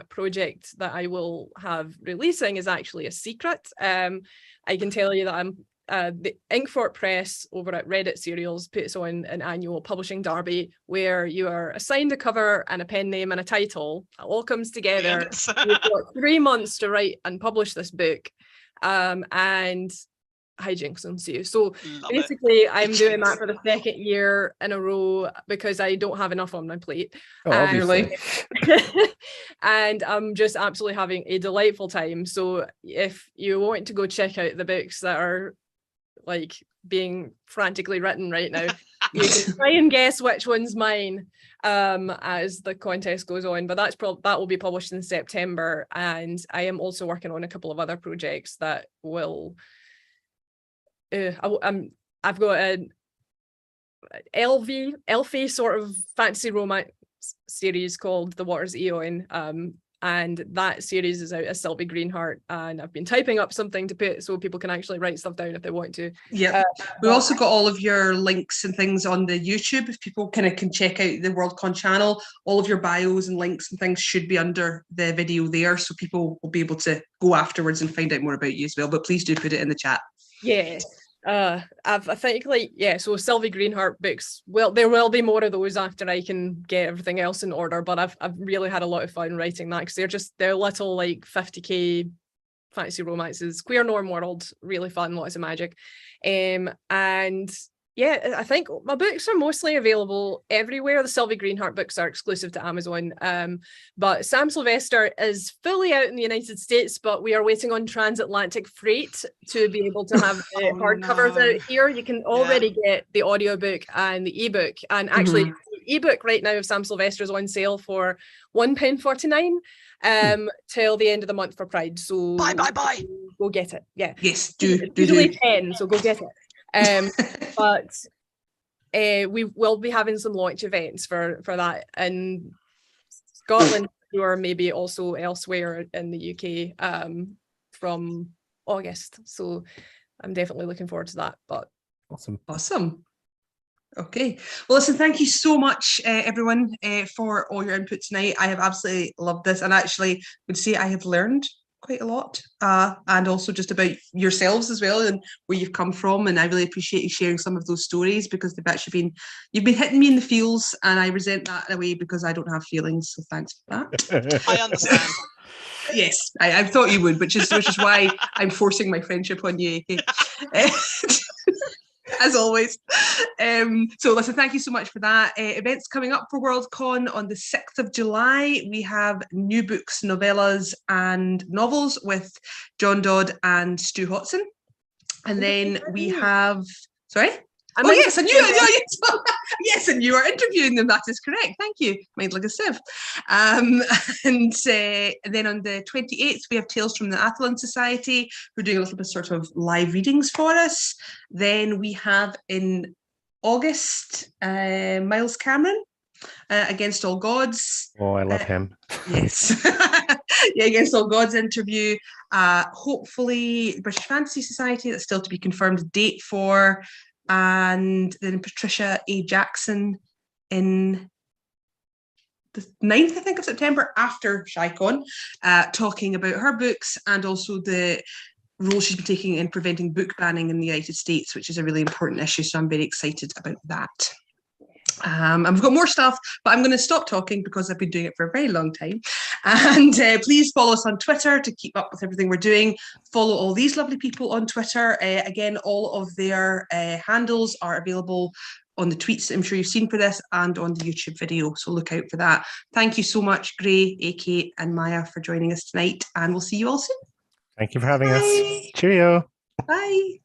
project that I will have releasing is actually a secret. I can tell you that I'm the Inkfort Press over at Reddit Serials puts on an annual publishing derby where you are assigned a cover and a pen name and a title. It all comes together. Yes. You've got 3 months to write and publish this book, and hijinks ensue. So basically, I'm doing that for the 2nd year in a row because I don't have enough on my plate. Oh, obviously. And I'm just absolutely having a delightful time. So if you want to go check out the books that are like being frantically written right now, you can try and guess which one's mine as the contest goes on, but that will be published in September. And I am also working on a couple of other projects that will I've got an elfy sort of fantasy romance series called The Waters Eon, and that series is out as Sylvie Greenhart, and I've been typing up something to put so people can actually write stuff down if they want to. Yeah, we've also got all of your links and things on the YouTube. If people kind of can check out the WorldCon channel, all of your bios and links and things should be under the video there, so people will be able to go afterwards and find out more about you as well. But please do put it in the chat. Yeah. I think so Sylvie Greenhart books, well, there will be more of those after I can get everything else in order, but I've really had a lot of fun writing that because they're little like 50k fantasy romances, queer norm world, really fun, lots of magic, and Yeah, I think my books are mostly available everywhere. The Sylvie Greenhart books are exclusive to Amazon. But Sam Sylvester is fully out in the United States, but we are waiting on transatlantic freight to be able to have the hardcovers out here. You can already get the audiobook and the ebook. And actually, the ebook right now of Sam Sylvester is on sale for £1.49 till the end of the month for Pride. So Bye. go get it. Yeah. Yes, It's usually 10, so go get it. But we will be having some launch events for that in Scotland, or maybe also elsewhere in the UK from August. So I'm definitely looking forward to that. But awesome. Okay, well, listen, thank you so much, everyone, for all your input tonight. I have absolutely loved this, and actually would say I have learned quite a lot, and also just about yourselves as well and where you've come from. And I really appreciate you sharing some of those stories, because they've actually you've been hitting me in the feels, and I resent that in a way because I don't have feelings. So thanks for that. I understand. Yes, I thought you would, which is why I'm forcing my friendship on you, AK. As always. So listen, thank you so much for that. Events coming up for WorldCon on the 6th of July. We have new books, novellas and novels with John Dodd and Stu Hodson. And then we have, sorry? Yes, and yes, and you are interviewing them. That is correct. Thank you. Mind like a sieve. And then on the 28th, we have Tales from the Athlon Society, who are doing a little bit sort of live readings for us. Then we have in August, Miles Cameron, Against All Gods. Oh, I love him. Yes. Yeah, Against All Gods interview. Hopefully, British Fantasy Society, that's still to be confirmed date for. And then Patricia A. Jackson in the 9th, I think, of September, after ShyCon, talking about her books and also the role she's been taking in preventing book banning in the United States, which is a really important issue. So I'm very excited about that. And we've got more stuff, but I'm going to stop talking because I've been doing it for a very long time. And please follow us on Twitter to keep up with everything we're doing. Follow all these lovely people on Twitter. Again, all of their handles are available on the tweets that I'm sure you've seen for this and on the YouTube video. So look out for that. Thank you so much, Gray, AK and Maya, for joining us tonight. And we'll see you all soon. Thank you for having us. Cheerio. Bye.